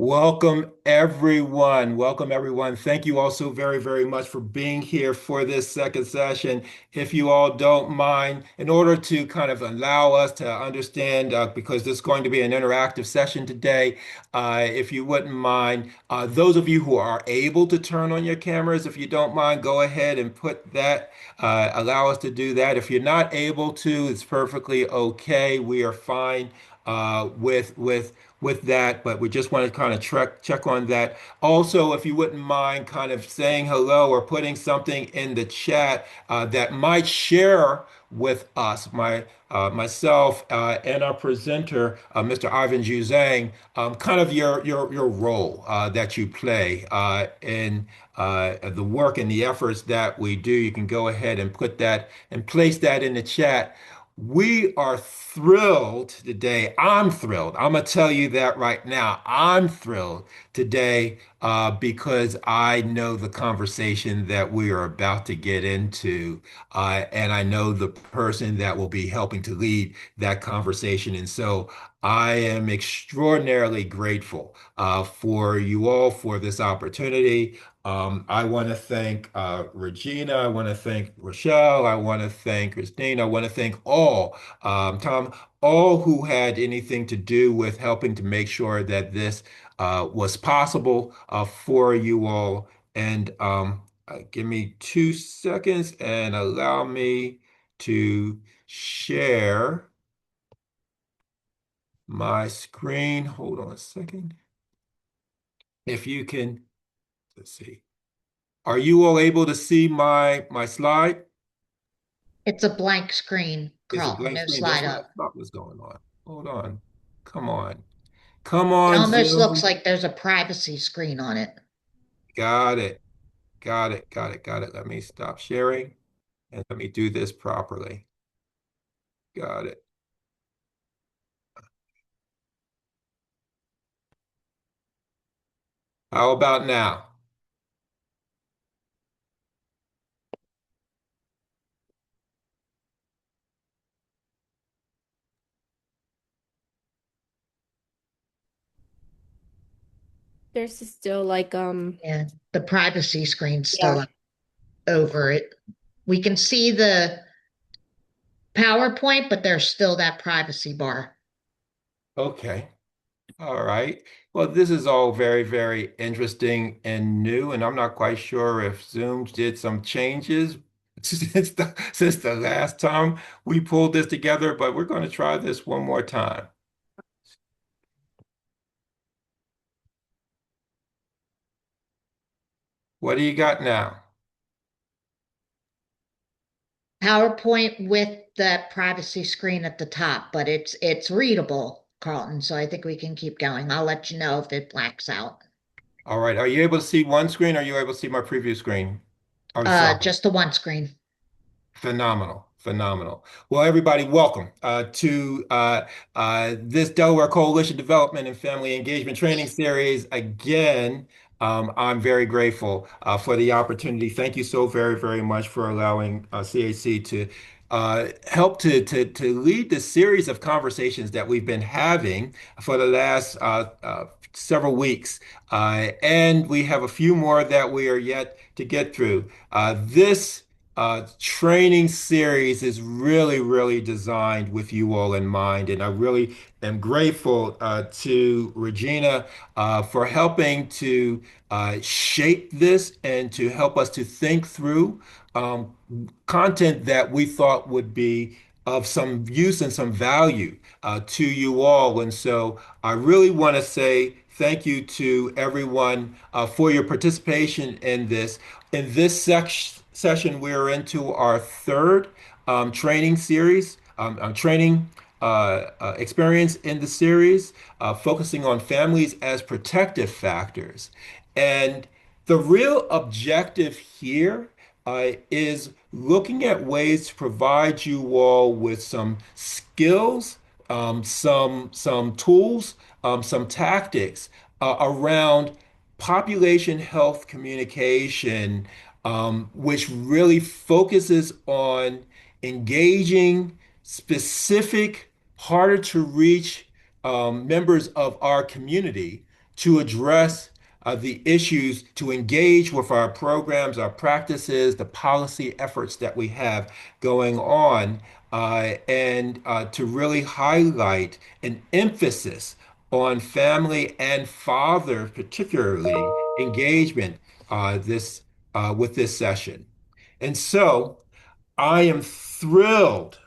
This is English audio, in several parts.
Welcome, everyone. Welcome, everyone. Thank you all so very, very much for being here for this second session. If you all don't mind, in order to kind of allow us to understand, because this is going to be an interactive session today, if you wouldn't mind, those of you who are able to turn on your cameras, if you don't mind, go ahead and put that, allow us to do that. If you're not able to, it's perfectly okay. We are fine with that, but we just want to kind of check on that. Also, if you wouldn't mind kind of saying hello or putting something in the chat that might share with us, myself and our presenter, Mr. Ivan Juzang, kind of your role that you play in the work and the efforts that we do. You can go ahead and put that and place that in the chat. We are thrilled today. I'm thrilled. I'm going to tell you that right now. I'm thrilled today because I know the conversation that we are about to get into, and I know the person that will be helping to lead that conversation. And so I am extraordinarily grateful for you all for this opportunity. I want to thank Regina. I want to thank Rochelle. I want to thank Christine. I want to thank Tom, all who had anything to do with helping to make sure that this was possible for you all. And give me 2 seconds and allow me to share my screen. Hold on a second. If you can, let's see. Are you all able to see my slide? It's a blank screen, It's a Carlton. blank No screen. That's slide what I up. thought was going on. Hold on. Come on. Come It on, almost looks Zoom. like there's a privacy screen on it. Got it. Got it. Got it. Got it. Let me stop sharing and let me do this properly. Got it. How about now? There's still like And the privacy screen's still yeah. up over it. We can see the PowerPoint, but there's still that privacy bar. Okay. All right. Well, this is all very, very interesting and new, and I'm not quite sure if Zoom did some changes since the last time we pulled this together, but we're going to try this one more time. What do you got now? PowerPoint with that privacy screen at the top, but it's readable, Carlton. So I think we can keep going. I'll let you know if it blacks out. All right. Are you able to see one screen? Or are you able to see my preview screen? I'm sorry. Just the one screen. Phenomenal, phenomenal. Well, everybody, welcome to this Delaware Coalition Development and Family Engagement Training Series. Again, I'm very grateful for the opportunity. Thank you so very, very much for allowing CAC to help to lead the series of conversations that we've been having for the last several weeks. And we have a few more that we are yet to get through. This training series is really, really designed with you all in mind. And I really am grateful to Regina for helping to shape this and to help us to think through um, content that we thought would be of some use and some value to you all. And so I really want to say thank you to everyone for your participation in this. In this session, we're into our third training series, training experience in the series, focusing on families as protective factors. And the real objective here is looking at ways to provide you all with some skills, some tools, some tactics around population health communication, which really focuses on engaging specific, harder to reach members of our community to address the issues, to engage with our programs, our practices, the policy efforts that we have going on, and to really highlight an emphasis on family and father, particularly engagement this with this session. And so I am thrilled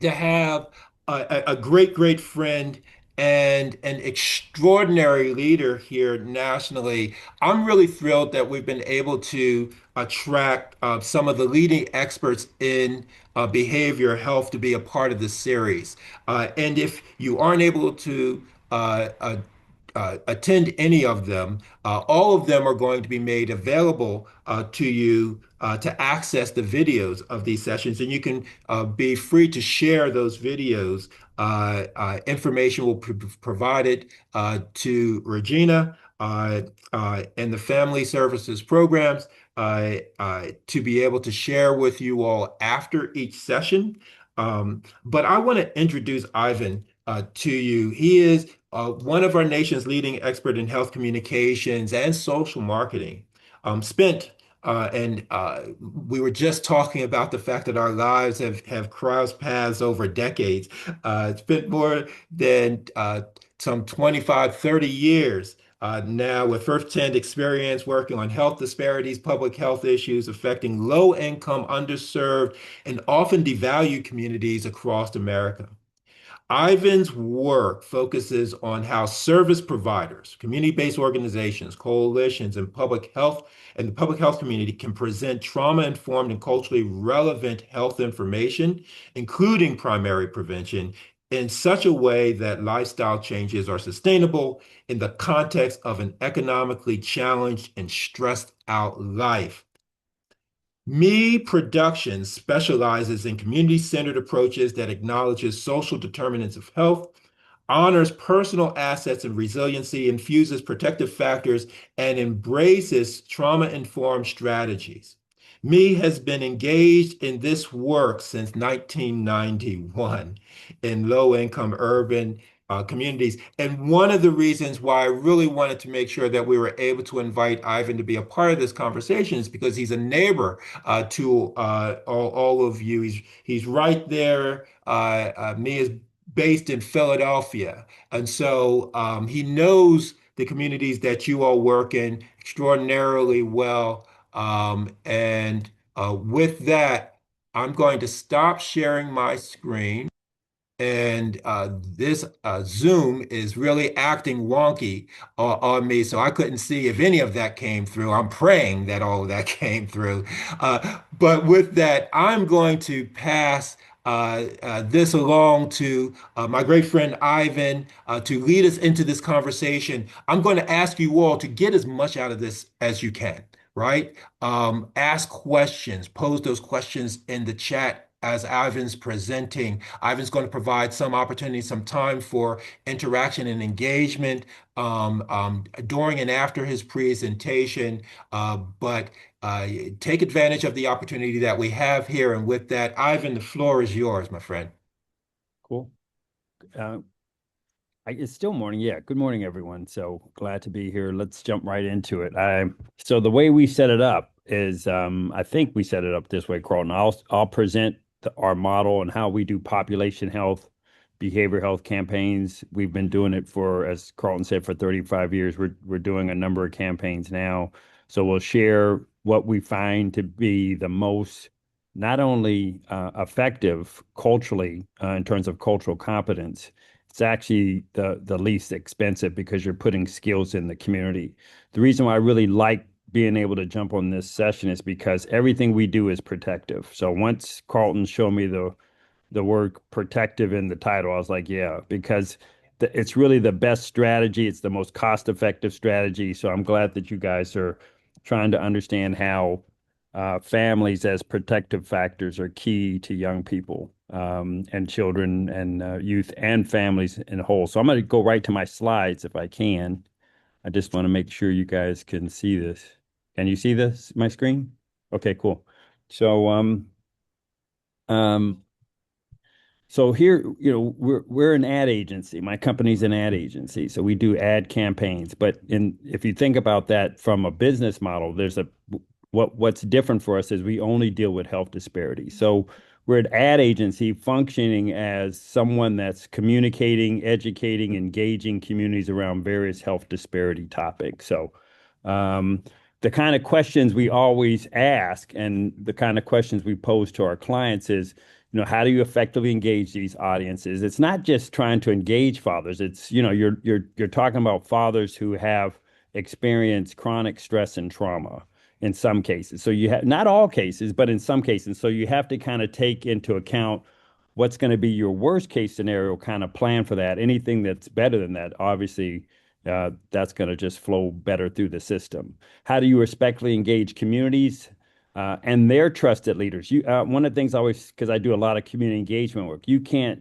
to have a great, great friend and an extraordinary leader here nationally. I'm really thrilled that we've been able to attract some of the leading experts in behavior health to be a part of this series. And if you aren't able to attend any of them, all of them are going to be made available to you to access the videos of these sessions, and you can be free to share those videos. Information will be provided to Regina and the Family Services programs to be able to share with you all after each session. But I want to introduce Ivan to you. He is one of our nation's leading expert in health communications and social marketing. Spent and We were just talking about the fact that our lives have crossed paths over decades. Spent more than some 25, 30 years now with firsthand experience working on health disparities, public health issues affecting low income, underserved, and often devalued communities across America. Ivan's work focuses on how service providers, community-based organizations, coalitions, and the public health community can present trauma-informed and culturally relevant health information, including primary prevention, in such a way that lifestyle changes are sustainable in the context of an economically challenged and stressed out life. Me Productions specializes in community-centered approaches that acknowledges social determinants of health, honors personal assets and resiliency, infuses protective factors, and embraces trauma-informed strategies. Me has been engaged in this work since 1991 in low-income urban communities. And one of the reasons why I really wanted to make sure that we were able to invite Ivan to be a part of this conversation is because he's a neighbor to all of you. He's right there. Me is based in Philadelphia, and so he knows the communities that you all work in extraordinarily well. And with that, I'm going to stop sharing my screen. And this Zoom is really acting wonky on me, so I couldn't see if any of that came through. I'm praying that all of that came through. But with that, I'm going to pass this along to my great friend Ivan to lead us into this conversation. I'm going to ask you all to get as much out of this as you can, right? Ask questions, pose those questions in the chat as Ivan's presenting. Ivan's going to provide some opportunity, some time for interaction and engagement during and after his presentation. But take advantage of the opportunity that we have here. And with that, Ivan, the floor is yours, my friend. Cool. Uh, it's still morning. Yeah. Good morning, everyone. So glad to be here. Let's jump right into it. So the way we set it up is, I think we set it up this way, Carlton. I'll present our model and how we do population health, behavior health campaigns. We've been doing it for, as Carlton said, for 35 years. We're doing a number of campaigns now. So we'll share what we find to be the most not only effective culturally in terms of cultural competence, it's actually the least expensive because you're putting skills in the community. The reason why I really like being able to jump on this session is because everything we do is protective. So once Carlton showed me the word protective in the title, I was like, yeah, because it's really the best strategy. It's the most cost-effective strategy. So I'm glad that you guys are trying to understand how families as protective factors are key to young people and children and youth and families in whole. So I'm going to go right to my slides if I can. I just want to make sure you guys can see this. Can you see this, my screen? Okay, cool. So um, So here, we're an ad agency. My company's an ad agency, so we do ad campaigns. But if you think about that from a business model, what's different for us is we only deal with health disparities. So we're an ad agency functioning as someone that's communicating, educating, engaging communities around various health disparity topics. So the kind of questions we always ask and the kind of questions we pose to our clients is, how do you effectively engage these audiences? It's not just trying to engage fathers. It's, you're talking about fathers who have experienced chronic stress and trauma in some cases. So you have not all cases, but in some cases. So you have to kind of take into account what's going to be your worst case scenario, kind of plan for that. Anything that's better than that, obviously, that's going to just flow better through the system. How do you respectfully engage communities? And their trusted leaders. One of the things I always, because I do a lot of community engagement work, you can't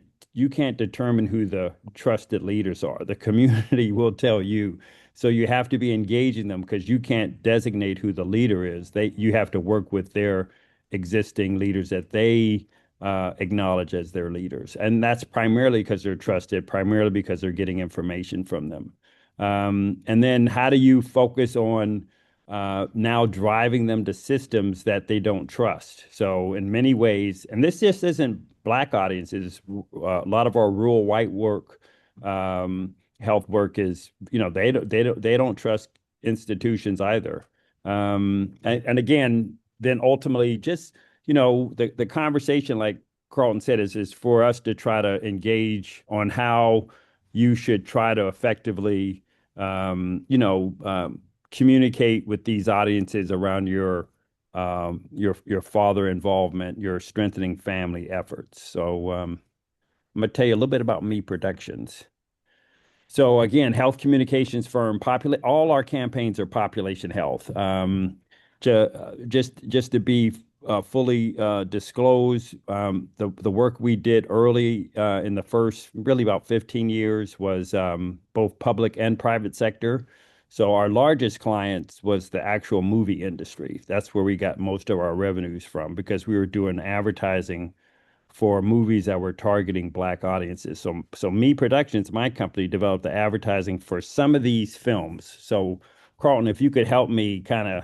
determine who the trusted leaders are. The community will tell you. So you have to be engaging them because you can't designate who the leader is. You have to work with their existing leaders that they acknowledge as their leaders, and that's primarily because they're trusted, primarily because they're getting information from them. And then how do you focus on now driving them to systems that they don't trust? So in many ways, and this just isn't Black audiences, a lot of our rural white work, health work is, they don't trust institutions either. And again, then ultimately just, the conversation, like Carlton said, is for us to try to engage on how you should try to effectively, communicate with these audiences around your father involvement, your strengthening family efforts. So I'm going to tell you a little bit about Me Productions. So again, health communications firm, all our campaigns are population health. Just to be fully disclosed, the work we did early in the first really about 15 years was both public and private sector. So our largest clients was the actual movie industry. That's where we got most of our revenues from because we were doing advertising for movies that were targeting Black audiences. So Me Productions, my company, developed the advertising for some of these films. So Carlton, if you could help me kind of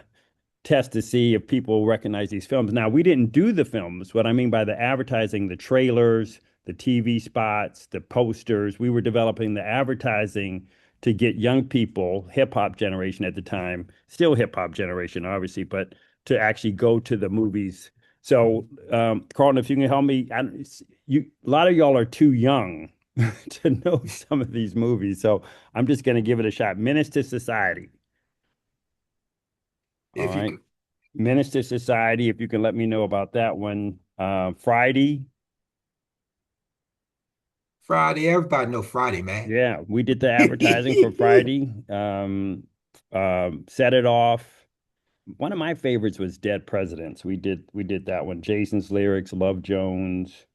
test to see if people recognize these films. Now, we didn't do the films. What I mean by the advertising, the trailers, the TV spots, the posters, we were developing the advertising to get young people, hip hop generation at the time, still hip hop generation, obviously, but to actually go to the movies. So, Carlton, if you can help me, a lot of y'all are too young to know some of these movies. So I'm just going to give it a shot. Menace to Society. All If you right. could. Menace to Society, if you can let me know about that one. Friday. Friday, everybody know Friday, man. Yeah, we did the advertising for Friday. Set It Off. One of my favorites was Dead Presidents. We did that one. Jason's Lyrics, Love Jones.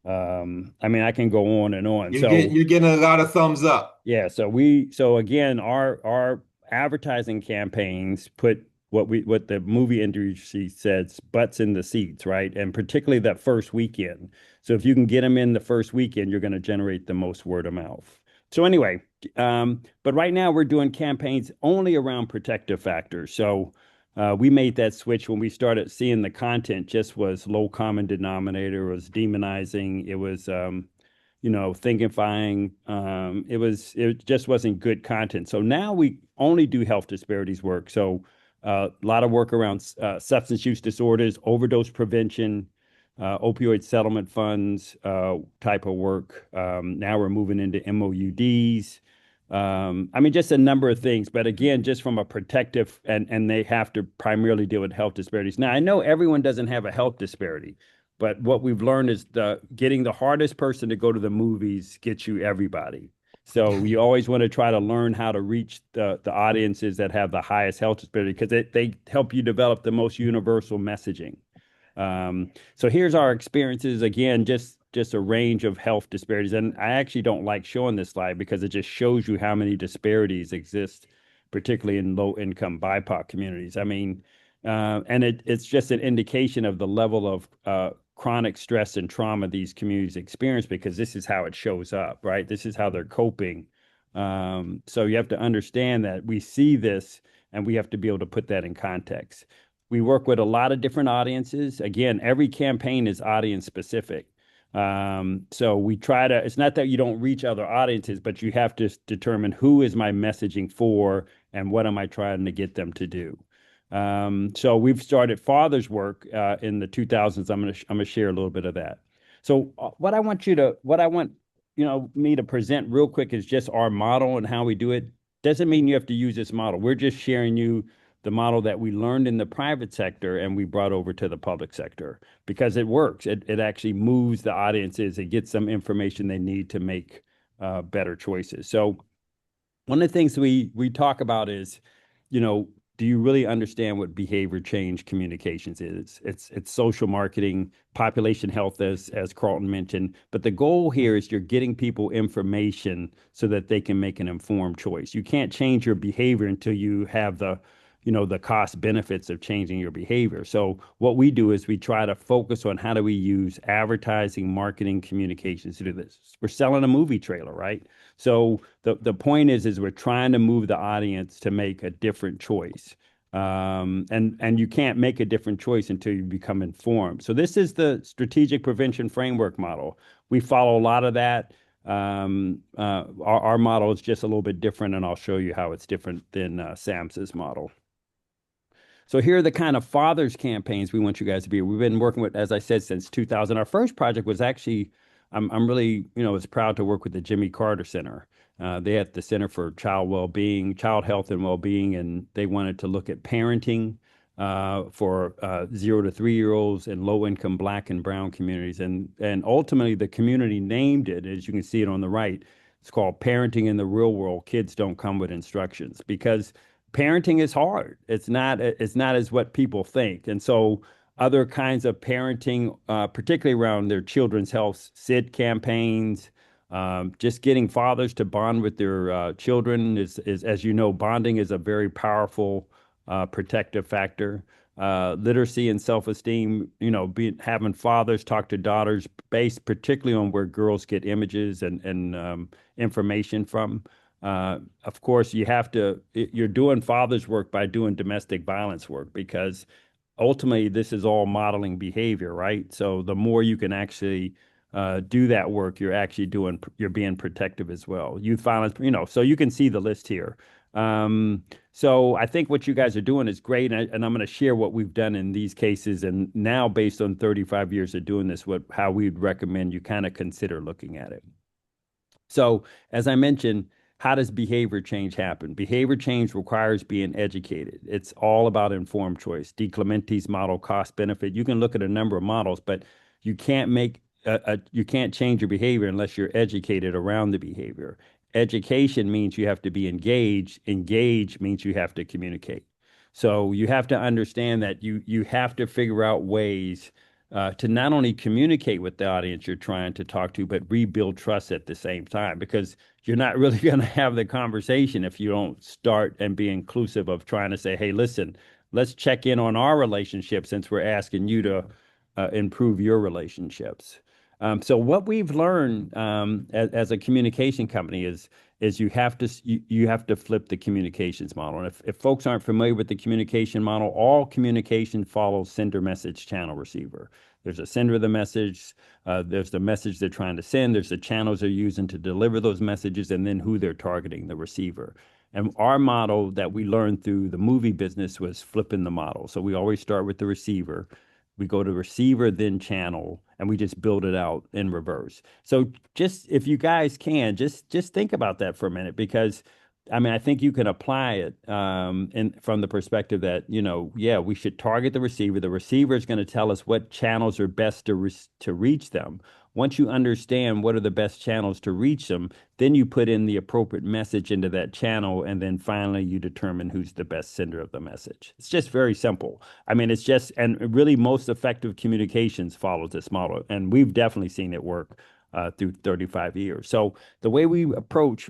I mean, I can go on and on. So You're getting a lot of thumbs up. yeah, so again, our advertising campaigns put what the movie industry says butts in the seats, right? And particularly that first weekend. So if you can get them in the first weekend, you're going to generate the most word of mouth. So anyway, but right now we're doing campaigns only around protective factors. So we made that switch when we started seeing the content just was low common denominator, was demonizing, it was thinkifying. It just wasn't good content. So now we only do health disparities work. So a lot of work around substance use disorders, overdose prevention, opioid settlement funds type of work. Now we're moving into MOUDs. I mean, just a number of things. But again, just from a protective, and they have to primarily deal with health disparities. Now, I know everyone doesn't have a health disparity. But what we've learned is getting the hardest person to go to the movies gets you everybody. So you always want to try to learn how to reach the audiences that have the highest health disparity because they help you develop the most universal messaging. So here's our experiences again, just a range of health disparities. And I actually don't like showing this slide because it just shows you how many disparities exist, particularly in low income BIPOC communities. I mean, and it's just an indication of the level of chronic stress and trauma these communities experience, because this is how it shows up, right? This is how they're coping. So you have to understand that we see this and we have to be able to put that in context. We work with a lot of different audiences. Again, every campaign is audience specific. So we try to, it's not that you don't reach other audiences, but you have to determine who is my messaging for and what am I trying to get them to do. So we've started fathers work in the 2000s. I'm gonna share a little bit of that. So what I want me to present real quick is just our model and how we do it. Doesn't mean you have to use this model. We're just sharing you the model that we learned in the private sector and we brought over to the public sector because it works. It actually moves the audiences. It gets them information they need to make better choices. So one of the things we talk about is, do you really understand what behavior change communications is? It's social marketing, population health, as Carlton mentioned. But the goal here is you're getting people information so that they can make an informed choice. You can't change your behavior until you have the cost benefits of changing your behavior. So what we do is we try to focus on how do we use advertising, marketing, communications to do this. We're selling a movie trailer, right? So the point is we're trying to move the audience to make a different choice. And you can't make a different choice until you become informed. So this is the strategic prevention framework model. We follow a lot of that. Our model is just a little bit different, and I'll show you how it's different than SAMHSA's model. So here are the kind of fathers campaigns we want you guys to be. We've been working with, as I said, since 2000. Our first project was actually, I'm really, was proud to work with the Jimmy Carter Center. They had the Center for Child Well-Being, Child Health and Well-Being, and they wanted to look at parenting for 0 to 3-year-olds in low-income Black and Brown communities. And ultimately, the community named it, as you can see it on the right. It's called Parenting in the Real World. Kids Don't Come with Instructions, because parenting is hard. It's not as what people think. And so other kinds of parenting, particularly around their children's health, SID campaigns, just getting fathers to bond with their children is, as you know, bonding is a very powerful protective factor. Literacy and self-esteem, having fathers talk to daughters based particularly on where girls get images and information from. Of course, you're doing father's work by doing domestic violence work, because ultimately this is all modeling behavior, right? So the more you can actually do that work, you're being protective as well. Youth violence, so you can see the list here. So I think what you guys are doing is great, and I'm going to share what we've done in these cases, and now based on 35 years of doing this, how we'd recommend you kind of consider looking at it. So as I mentioned, how does behavior change happen? Behavior change requires being educated. It's all about informed choice. DiClementi's model, cost benefit. You can look at a number of models, but you can't change your behavior unless you're educated around the behavior. Education means you have to be engaged. Engage means you have to communicate. So you have to understand that you have to figure out ways to not only communicate with the audience you're trying to talk to, but rebuild trust at the same time, because you're not really going to have the conversation if you don't start and be inclusive of trying to say, hey, listen, let's check in on our relationship since we're asking you to improve your relationships. So what we've learned as a communication company is you have to flip the communications model. And if folks aren't familiar with the communication model, all communication follows sender, message, channel, receiver. There's a sender of the message, there's the message they're trying to send, there's the channels they're using to deliver those messages, and then who they're targeting, the receiver. And our model that we learned through the movie business was flipping the model. So we always start with the receiver. We go to receiver, then channel, and we just build it out in reverse. So just if you guys can, just think about that for a minute, because I think you can apply it from the perspective that, we should target the receiver. The receiver is going to tell us what channels are best to reach them. Once you understand what are the best channels to reach them, then you put in the appropriate message into that channel, and then finally you determine who's the best sender of the message. It's just very simple. And really most effective communications follows this model, and we've definitely seen it work through 35 years. So the way we approach,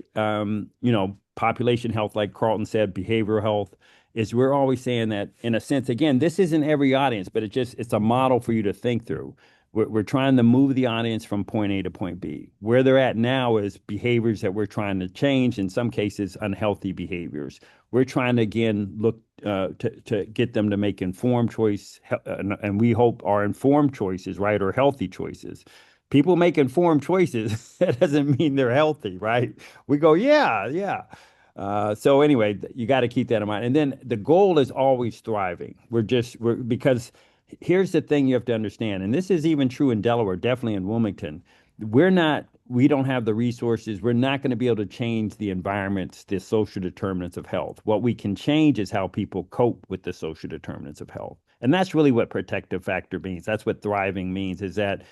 population health, like Carlton said, behavioral health, is we're always saying that, in a sense, again, this isn't every audience, but it's a model for you to think through. We're trying to move the audience from point A to point B. Where they're at now is behaviors that we're trying to change, in some cases, unhealthy behaviors. We're trying to, again, look to get them to make informed choice, and we hope our informed choices, right, are healthy choices. People make informed choices. That doesn't mean they're healthy, right? We go, yeah, yeah. So anyway, you got to keep that in mind. And then the goal is always thriving. We're because here's the thing you have to understand, and this is even true in Delaware, definitely in Wilmington. We don't have the resources. We're not going to be able to change the environments, the social determinants of health. What we can change is how people cope with the social determinants of health. And that's really what protective factor means. That's what thriving means, is that,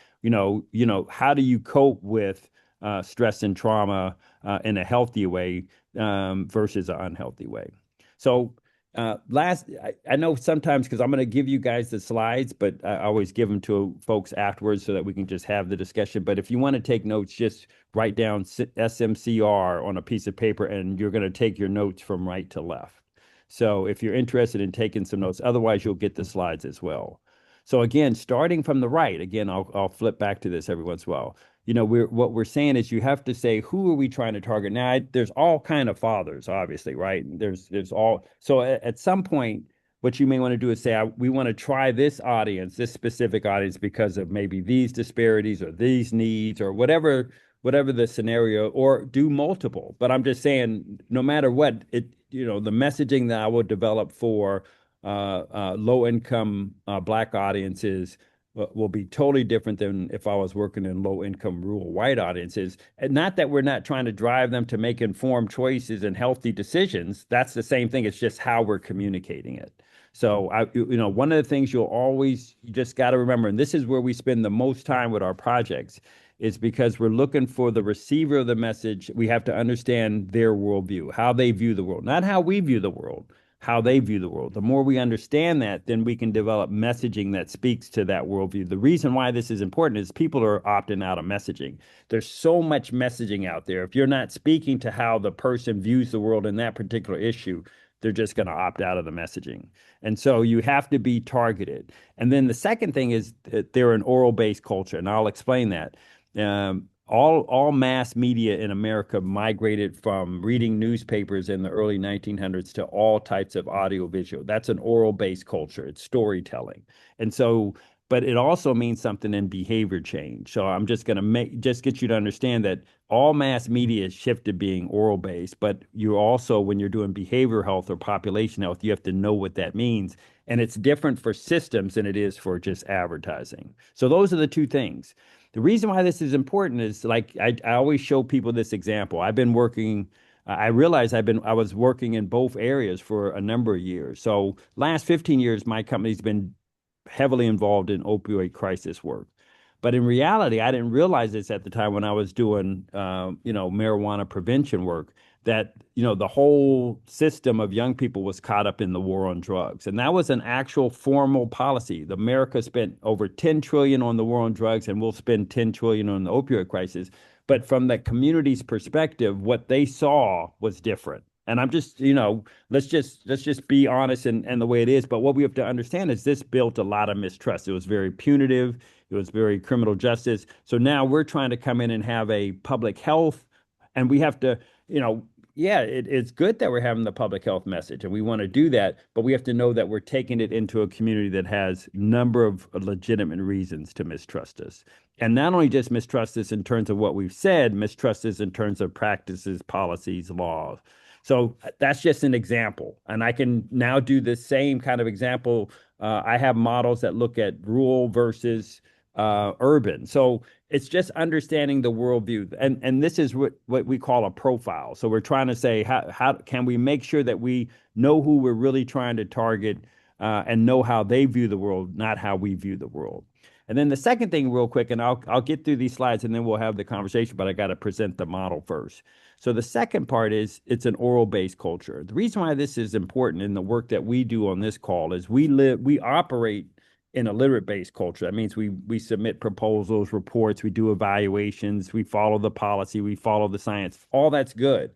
how do you cope with stress and trauma in a healthy way versus an unhealthy way? So I know sometimes, because I'm going to give you guys the slides, but I always give them to folks afterwards so that we can just have the discussion. But if you want to take notes, just write down SMCR on a piece of paper, and you're going to take your notes from right to left. So if you're interested in taking some notes, otherwise you'll get the slides as well. So again, starting from the right, again, I'll flip back to this every once in a while. What we're saying is you have to say, who are we trying to target? Now, there's all kind of fathers, obviously, right? There's all. So at some point, what you may want to do is say, we want to try this audience, this specific audience, because of maybe these disparities or these needs or whatever the scenario, or do multiple. But I'm just saying, no matter what, the messaging that I will develop for low income Black audiences will be totally different than if I was working in low income rural white audiences. And not that we're not trying to drive them to make informed choices and healthy decisions. That's the same thing. It's just how we're communicating it. So one of the things you just got to remember, and this is where we spend the most time with our projects, is because we're looking for the receiver of the message. We have to understand their worldview, how they view the world, not how we view the world, how they view the world. The more we understand that, then we can develop messaging that speaks to that worldview. The reason why this is important is people are opting out of messaging. There's so much messaging out there. If you're not speaking to how the person views the world in that particular issue, they're just going to opt out of the messaging. And so you have to be targeted. And then the second thing is that they're an oral-based culture, and I'll explain that. All mass media in America migrated from reading newspapers in the early 1900s to all types of audiovisual. That's an oral-based culture. It's storytelling. And so, but it also means something in behavior change. So I'm just going to just get you to understand that all mass media shifted being oral-based, but you also, when you're doing behavioral health or population health, you have to know what that means. And it's different for systems than it is for just advertising. So those are the two things. The reason why this is important is, like, I always show people this example. I've been working, I realized I was working in both areas for a number of years. So last 15 years, my company's been heavily involved in opioid crisis work. But in reality, I didn't realize this at the time when I was doing, marijuana prevention work, that, the whole system of young people was caught up in the war on drugs. And that was an actual formal policy. America spent over 10 trillion on the war on drugs, and we'll spend 10 trillion on the opioid crisis. But from the community's perspective, what they saw was different. And I'm just, let's just be honest and the way it is. But what we have to understand is this built a lot of mistrust. It was very punitive. It was very criminal justice. So now we're trying to come in and have a public health, and we have to, yeah, it's good that we're having the public health message, and we want to do that, but we have to know that we're taking it into a community that has a number of legitimate reasons to mistrust us. And not only just mistrust us in terms of what we've said, mistrust us in terms of practices, policies, laws. So that's just an example. And I can now do the same kind of example. I have models that look at rural versus urban. So it's just understanding the worldview. And this is what we call a profile. So we're trying to say, how can we make sure that we know who we're really trying to target and know how they view the world, not how we view the world. And then the second thing real quick, and I'll get through these slides and then we'll have the conversation, but I got to present the model first. So the second part is it's an oral-based culture. The reason why this is important in the work that we do on this call is we operate in a literate-based culture. That means we submit proposals, reports, we do evaluations, we follow the policy, we follow the science. All that's good.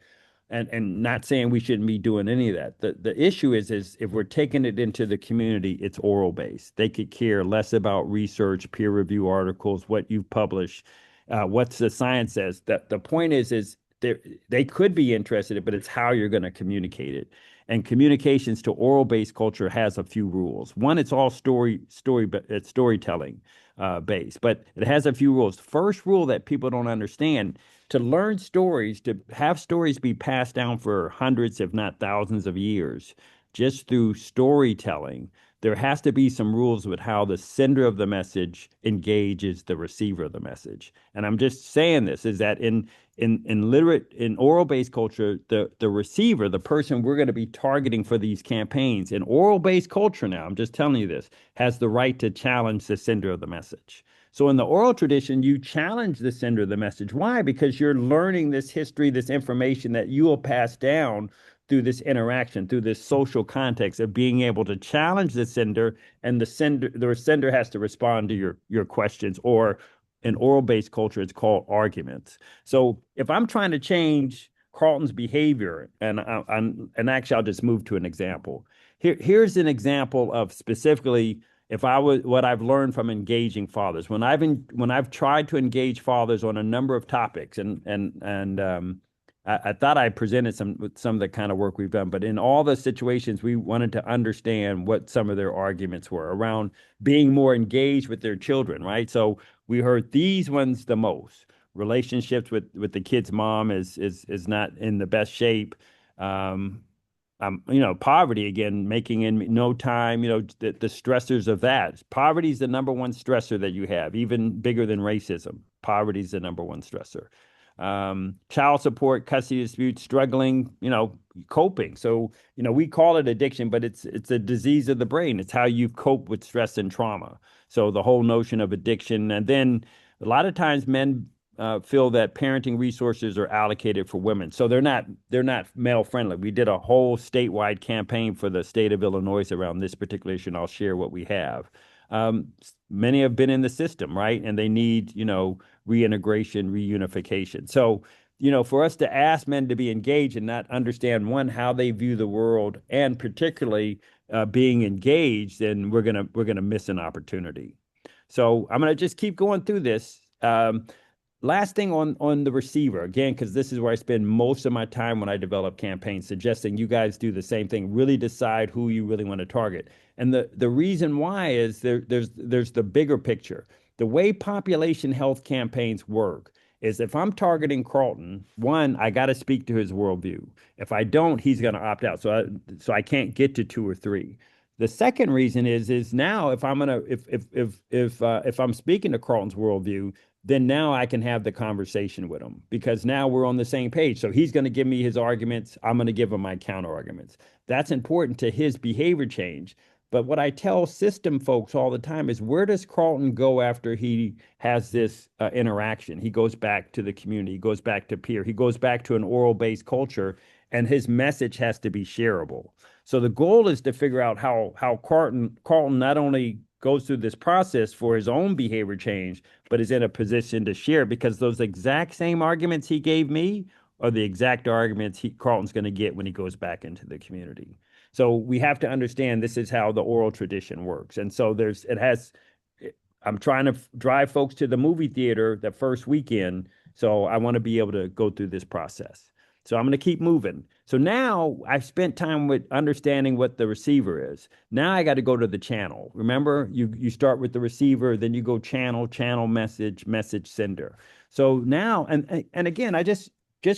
And not saying we shouldn't be doing any of that. The issue is if we're taking it into the community, it's oral based. They could care less about research, peer review articles, what you've published, what the science says. That the point is they could be interested, but it's how you're going to communicate it. And communications to oral based culture has a few rules. One, it's all it's storytelling based, but it has a few rules. First rule that people don't understand: to learn stories, to have stories be passed down for hundreds, if not thousands of years, just through storytelling, there has to be some rules with how the sender of the message engages the receiver of the message. And I'm just saying this is that in oral based culture, the receiver, the person we're going to be targeting for these campaigns, in oral based culture now, I'm just telling you this, has the right to challenge the sender of the message. So in the oral tradition, you challenge the sender of the message. Why? Because you're learning this history, this information that you will pass down through this interaction, through this social context of being able to challenge the sender, and the sender has to respond to your questions, or in oral-based culture, it's called arguments. So if I'm trying to change Carlton's behavior, and actually I'll just move to an example. Here's an example of specifically if I was what I've learned from engaging fathers. When I've tried to engage fathers on a number of topics, and I thought I presented some of the kind of work we've done, but in all the situations, we wanted to understand what some of their arguments were around being more engaged with their children, right? So we heard these ones the most. Relationships with the kid's mom is not in the best shape. Poverty again, making in no time, the stressors of that. Poverty is the number one stressor that you have, even bigger than racism. Poverty is the number one stressor. Child support, custody disputes, struggling, coping. So, we call it addiction, but it's a disease of the brain. It's how you cope with stress and trauma. So the whole notion of addiction. And then a lot of times men feel that parenting resources are allocated for women. So they're not male friendly. We did a whole statewide campaign for the state of Illinois around this particular issue, and I'll share what we have. Many have been in the system, right? And they need, reintegration, reunification. So, for us to ask men to be engaged and not understand, one, how they view the world, and particularly being engaged, then we're gonna miss an opportunity. So I'm gonna just keep going through this. Last thing on the receiver, again, because this is where I spend most of my time when I develop campaigns, suggesting you guys do the same thing. Really decide who you really want to target. And the reason why is there's the bigger picture. The way population health campaigns work is if I'm targeting Carlton, one, I got to speak to his worldview. If I don't, he's going to opt out. So I can't get to two or three. The second reason is now if I'm speaking to Carlton's worldview, then now I can have the conversation with him because now we're on the same page. So he's going to give me his arguments. I'm going to give him my counter arguments. That's important to his behavior change. But what I tell system folks all the time is, where does Carlton go after he has this interaction? He goes back to the community. He goes back to peer. He goes back to an oral-based culture, and his message has to be shareable. So the goal is to figure out how Carlton not only goes through this process for his own behavior change, but is in a position to share, because those exact same arguments he gave me are the exact arguments Carlton's going to get when he goes back into the community. So we have to understand this is how the oral tradition works. And so I'm trying to drive folks to the movie theater the first weekend. So I want to be able to go through this process. So I'm going to keep moving. So now I've spent time with understanding what the receiver is. Now I got to go to the channel. Remember, you start with the receiver, then you go channel, message, sender. So now, and again, I just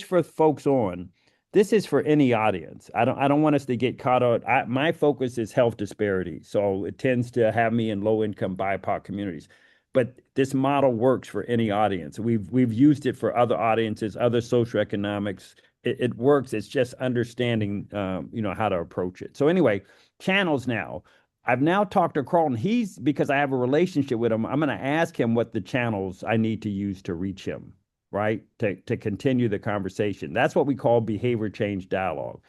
for folks on, this is for any audience. I don't want us to get caught out. My focus is health disparities. So it tends to have me in low income BIPOC communities. But this model works for any audience. We've used it for other audiences, other socioeconomics. It works. It's just understanding, how to approach it. So anyway, channels now. I've now talked to Carlton. Because I have a relationship with him, I'm going to ask him what the channels I need to use to reach him, right? To continue the conversation. That's what we call behavior change dialogue.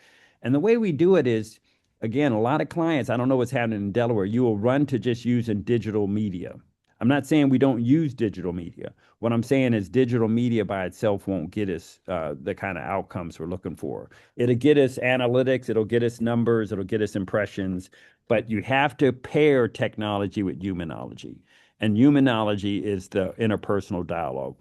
And the way we do it is, again, a lot of clients, I don't know what's happening in Delaware, you will run to just using digital media. I'm not saying we don't use digital media. What I'm saying is digital media by itself won't get us the kind of outcomes we're looking for. It'll get us analytics, it'll get us numbers, it'll get us impressions, but you have to pair technology with humanology. And humanology is the interpersonal dialogue.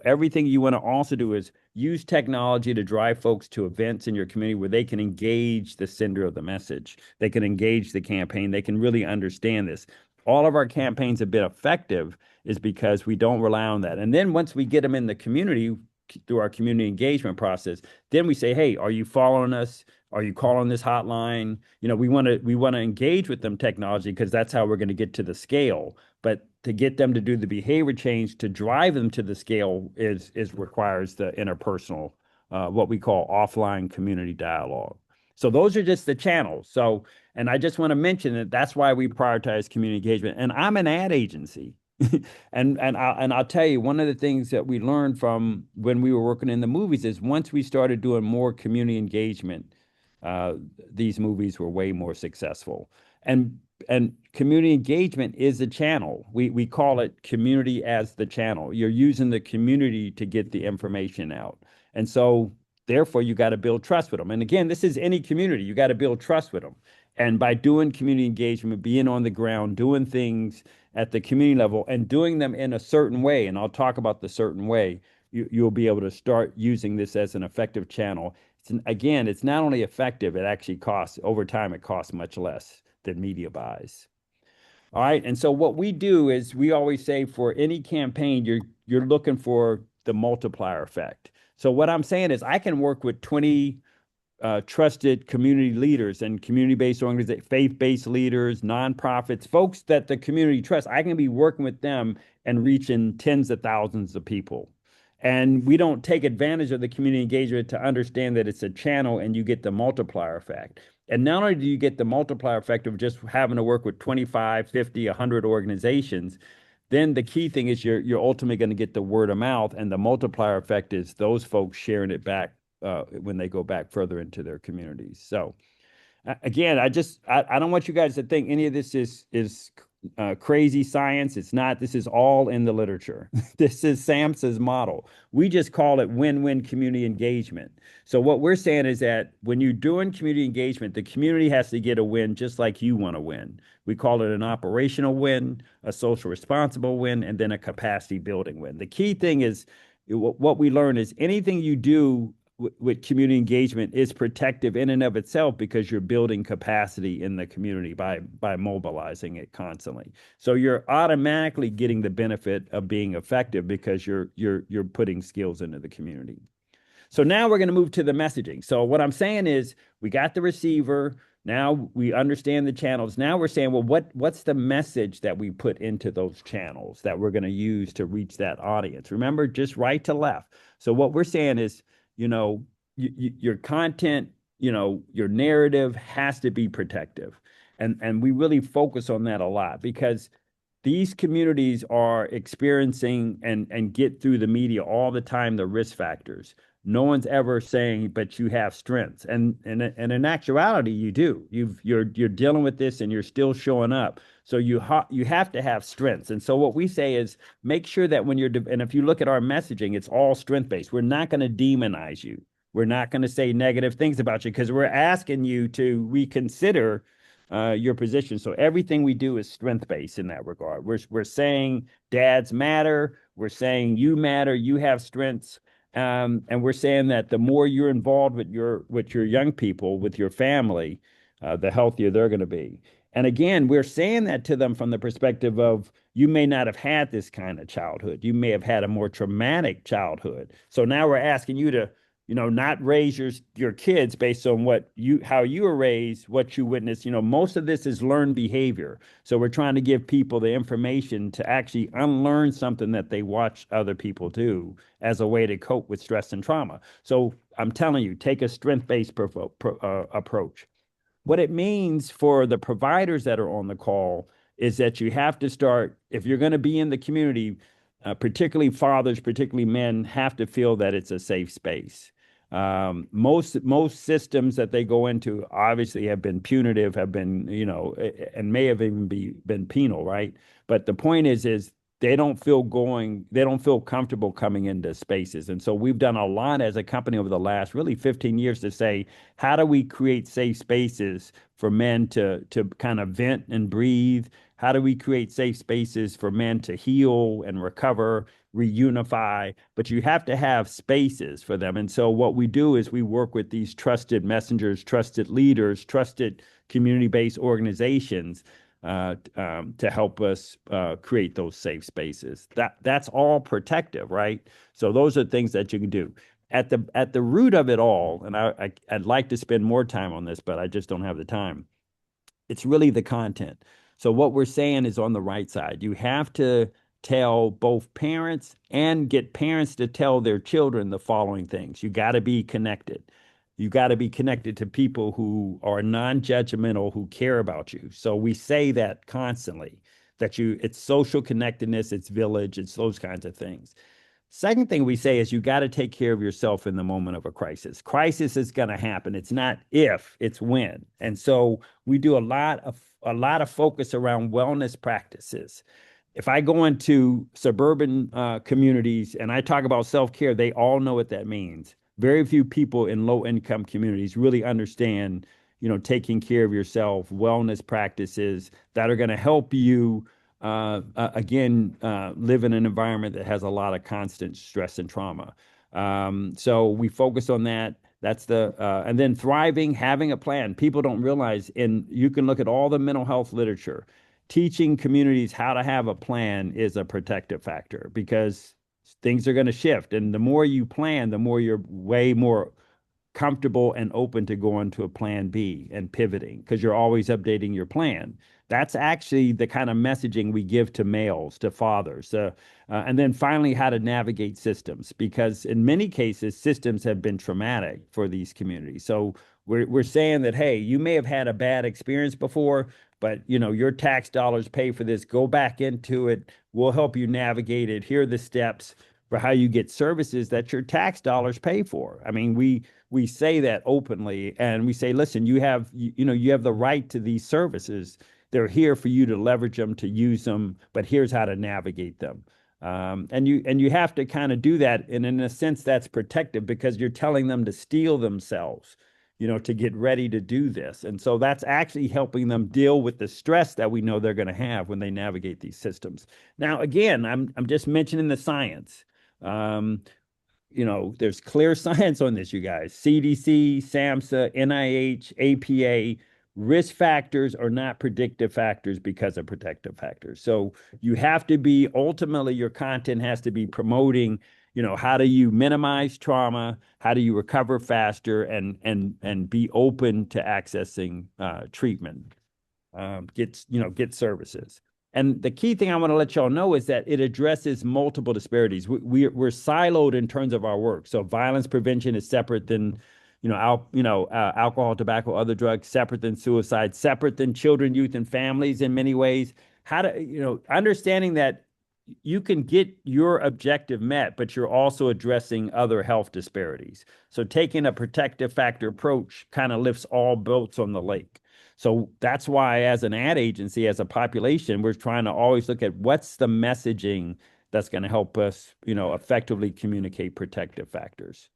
Everything you want to also do is use technology to drive folks to events in your community where they can engage the sender of the message. They can engage the campaign. They can really understand this. All of our campaigns have been effective is because we don't rely on that. And then once we get them in the community through our community engagement process, then we say, hey, are you following us? Are you calling this hotline? We want to engage with them technology because that's how we're going to get to the scale. But to get them to do the behavior change to drive them to the scale is requires the interpersonal, what we call offline community dialogue. So those are just the channels. So, and I just want to mention that that's why we prioritize community engagement. And I'm an ad agency. And I'll tell you, one of the things that we learned from when we were working in the movies is once we started doing more community engagement, these movies were way more successful. And community engagement is a channel. We call it community as the channel. You're using the community to get the information out. And so therefore you got to build trust with them. And again, this is any community. You got to build trust with them. And by doing community engagement, being on the ground, doing things at the community level and doing them in a certain way, and I'll talk about the certain way, you'll be able to start using this as an effective channel. Again, it's not only effective, it actually costs, over time, it costs much less than media buys. All right. And so what we do is we always say for any campaign, you're looking for the multiplier effect. So what I'm saying is I can work with 20 trusted community leaders and community-based organizations, faith-based leaders, nonprofits, folks that the community trusts. I can be working with them and reaching tens of thousands of people. And we don't take advantage of the community engagement to understand that it's a channel and you get the multiplier effect. And not only do you get the multiplier effect of just having to work with 25, 50, 100 organizations, then the key thing is you're ultimately going to get the word of mouth, and the multiplier effect is those folks sharing it back when they go back further into their communities. So again, I don't want you guys to think any of this is crazy science. It's not. This is all in the literature. This is SAMHSA's model. We just call it win-win community engagement. So what we're saying is that when you're doing community engagement, the community has to get a win just like you want to win. We call it an operational win, a social responsible win, and then a capacity building win. The key thing is what we learn is anything you do with community engagement is protective in and of itself because you're building capacity in the community by mobilizing it constantly. So you're automatically getting the benefit of being effective because you're putting skills into the community. So now we're going to move to the messaging. So what I'm saying is we got the receiver. Now we understand the channels. Now we're saying, well, what's the message that we put into those channels that we're going to use to reach that audience? Remember, just right to left. So what we're saying is, your content, your narrative has to be protective. And we really focus on that a lot because these communities are experiencing and get through the media all the time the risk factors. No one's ever saying, but you have strengths. And in actuality, you do. You're dealing with this and you're still showing up. So you have to have strengths. And so what we say is make sure that when and if you look at our messaging, it's all strength-based. We're not going to demonize you. We're not going to say negative things about you because we're asking you to reconsider your position. So everything we do is strength-based in that regard. We're saying dads matter. We're saying you matter. You have strengths. And we're saying that the more you're involved with your young people, with your family, the healthier they're going to be. And again, we're saying that to them from the perspective of you may not have had this kind of childhood. You may have had a more traumatic childhood. So now we're asking you to, not raise your kids based on how you were raised, what you witnessed. Most of this is learned behavior. So we're trying to give people the information to actually unlearn something that they watch other people do as a way to cope with stress and trauma. So I'm telling you, take a strength-based approach. What it means for the providers that are on the call is that you have to start, if you're going to be in the community, particularly fathers, particularly men, have to feel that it's a safe space. Most systems that they go into obviously have been punitive, have been, and may have even been penal, right? But the point is they don't feel comfortable coming into spaces. And so we've done a lot as a company over the last really 15 years to say, how do we create safe spaces for men to kind of vent and breathe? How do we create safe spaces for men to heal and recover, reunify? But you have to have spaces for them. And so what we do is we work with these trusted messengers, trusted leaders, trusted community-based organizations to help us create those safe spaces. That's all protective, right? So those are things that you can do. At the root of it all, and I'd like to spend more time on this, but I just don't have the time. It's really the content. So what we're saying is on the right side. You have to tell both parents and get parents to tell their children the following things. You got to be connected. You got to be connected to people who are non-judgmental, who care about you. So we say that constantly, that it's social connectedness, it's village, it's those kinds of things. Second thing we say is you got to take care of yourself in the moment of a crisis. Crisis is going to happen. It's not if, it's when. And so we do a lot of focus around wellness practices. If I go into suburban communities and I talk about self-care, they all know what that means. Very few people in low-income communities really understand, taking care of yourself, wellness practices that are going to help you again, live in an environment that has a lot of constant stress and trauma. So we focus on that. That's and then thriving, having a plan. People don't realize, and you can look at all the mental health literature, teaching communities how to have a plan is a protective factor because things are going to shift. And the more you plan, the more you're way more comfortable and open to going to a plan B and pivoting because you're always updating your plan. That's actually the kind of messaging we give to males, to fathers. And then finally, how to navigate systems, because in many cases, systems have been traumatic for these communities. So we're saying that, hey, you may have had a bad experience before, but your tax dollars pay for this. Go back into it. We'll help you navigate it. Here are the steps for how you get services that your tax dollars pay for. I mean, we say that openly, and we say, listen, you have the right to these services. They're here for you to leverage them, to use them, but here's how to navigate them. And you have to kind of do that, and in a sense, that's protective because you're telling them to steel themselves, to get ready to do this. And so that's actually helping them deal with the stress that we know they're going to have when they navigate these systems. Now, again, I'm just mentioning the science. There's clear science on this, you guys. CDC, SAMHSA, NIH, APA. Risk factors are not predictive factors because of protective factors. So you have to be, ultimately, your content has to be promoting, how do you minimize trauma? How do you recover faster and be open to accessing treatment, get services. And the key thing I want to let y'all know is that it addresses multiple disparities. We're siloed in terms of our work. So violence prevention is separate than, alcohol, tobacco, other drugs, separate than suicide, separate than children, youth, and families in many ways. How to, understanding that you can get your objective met, but you're also addressing other health disparities. So taking a protective factor approach kind of lifts all boats on the lake. So that's why, as an ad agency, as a population, we're trying to always look at what's the messaging that's going to help us, effectively communicate protective factors.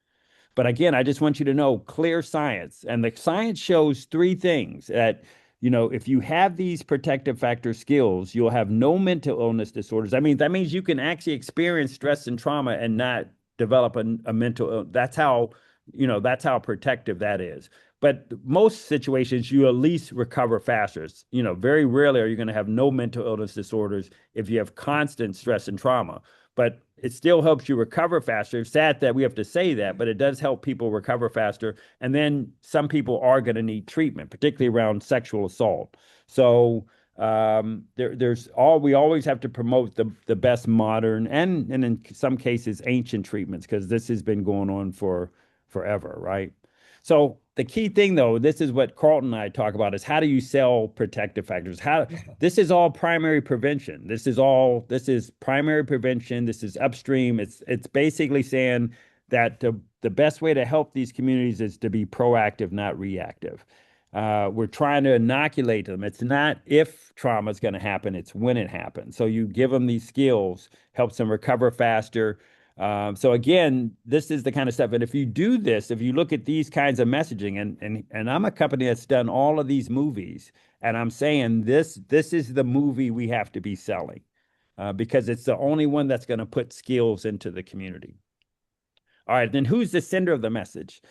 But again, I just want you to know clear science. And the science shows three things that, if you have these protective factor skills, you'll have no mental illness disorders. I mean, that means you can actually experience stress and trauma and not develop a mental illness. That's how protective that is. But most situations, you at least recover faster. Very rarely are you going to have no mental illness disorders if you have constant stress and trauma. But it still helps you recover faster. It's sad that we have to say that, but it does help people recover faster. And then some people are going to need treatment, particularly around sexual assault. So we always have to promote the best modern and in some cases ancient treatments, because this has been going on for forever, right? So the key thing, though, this is what Carlton and I talk about, is how do you sell protective factors? This is all primary prevention. This is primary prevention. This is upstream. It's basically saying that the best way to help these communities is to be proactive, not reactive. We're trying to inoculate them. It's not if trauma is going to happen, it's when it happens. So you give them these skills, helps them recover faster. So again, this is the kind of stuff. And if you do this, if you look at these kinds of messaging, and I'm a company that's done all of these movies, and I'm saying this is the movie we have to be selling because it's the only one that's going to put skills into the community. All right, then who's the sender of the message?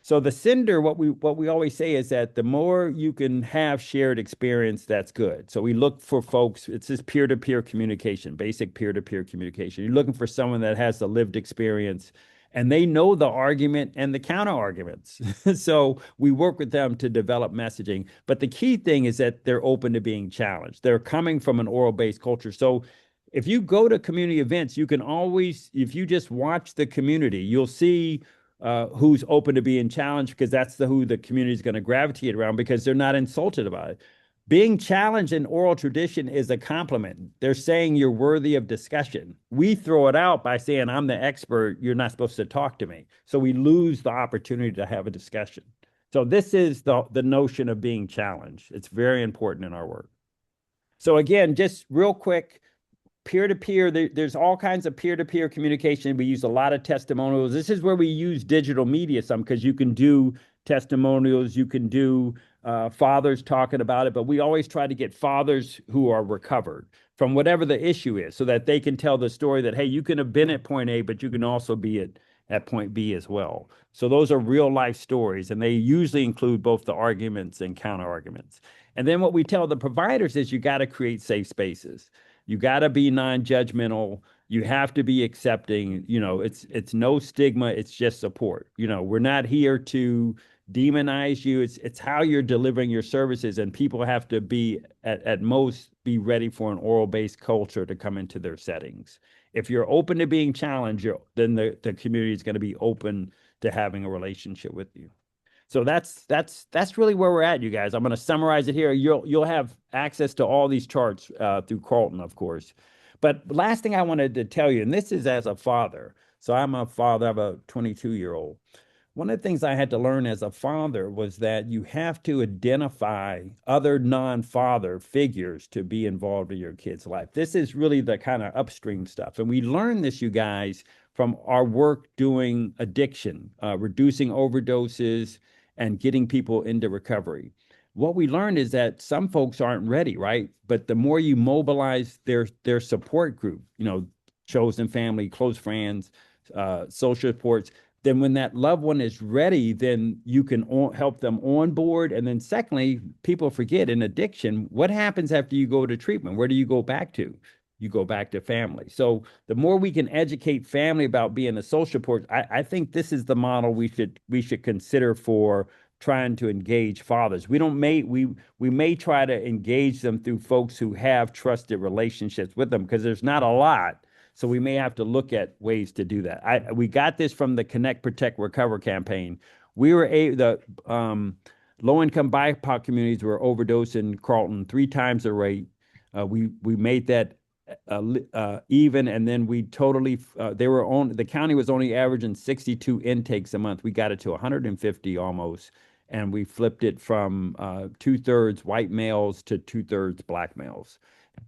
So the sender, what we always say is that the more you can have shared experience, that's good. So we look for folks, it's this peer-to-peer communication, basic peer-to-peer communication. You're looking for someone that has the lived experience and they know the argument and the counter arguments. So we work with them to develop messaging. But the key thing is that they're open to being challenged. They're coming from an oral-based culture. So if you go to community events, you can always, if you just watch the community, you'll see who's open to being challenged because that's who the community is going to gravitate around because they're not insulted about it. Being challenged in oral tradition is a compliment. They're saying you're worthy of discussion. We throw it out by saying, I'm the expert. You're not supposed to talk to me. So we lose the opportunity to have a discussion. So this is the notion of being challenged. It's very important in our work. So again, just real quick, peer-to-peer, there's all kinds of peer-to-peer communication. We use a lot of testimonials. This is where we use digital media some because you can do testimonials, you can do fathers talking about it, but we always try to get fathers who are recovered from whatever the issue is so that they can tell the story that, hey, you can have been at point A, but you can also be at point B as well. So those are real life stories, and they usually include both the arguments and counter arguments. And then what we tell the providers is you got to create safe spaces. You got to be non-judgmental. You have to be accepting. It's no stigma. It's just support. We're not here to demonize you. It's how you're delivering your services, and people have to be at most be ready for an oral-based culture to come into their settings. If you're open to being challenged, then the community is going to be open to having a relationship with you. So that's really where we're at, you guys. I'm going to summarize it here. You'll have access to all these charts through Carlton, of course. But the last thing I wanted to tell you, and this is as a father. So I'm a father of a 22-year-old. One of the things I had to learn as a father was that you have to identify other non-father figures to be involved in your kid's life. This is really the kind of upstream stuff. And we learned this, you guys, from our work doing addiction, reducing overdoses, and getting people into recovery. What we learned is that some folks aren't ready, right? But the more you mobilize their support group, chosen family, close friends, social supports, then when that loved one is ready, then you can help them on board. And then secondly, people forget in addiction, what happens after you go to treatment? Where do you go back to? You go back to family. So the more we can educate family about being a social support, I think this is the model we should consider for trying to engage fathers. We may try to engage them through folks who have trusted relationships with them because there's not a lot. So we may have to look at ways to do that. We got this from the Connect, Protect, Recover campaign. The low-income BIPOC communities were overdosing Carlton 3 times the rate. We made that even, and then we totally the county was only averaging 62 intakes a month. We got it to 150 almost, and we flipped it from 2/3 white males to 2/3 black males.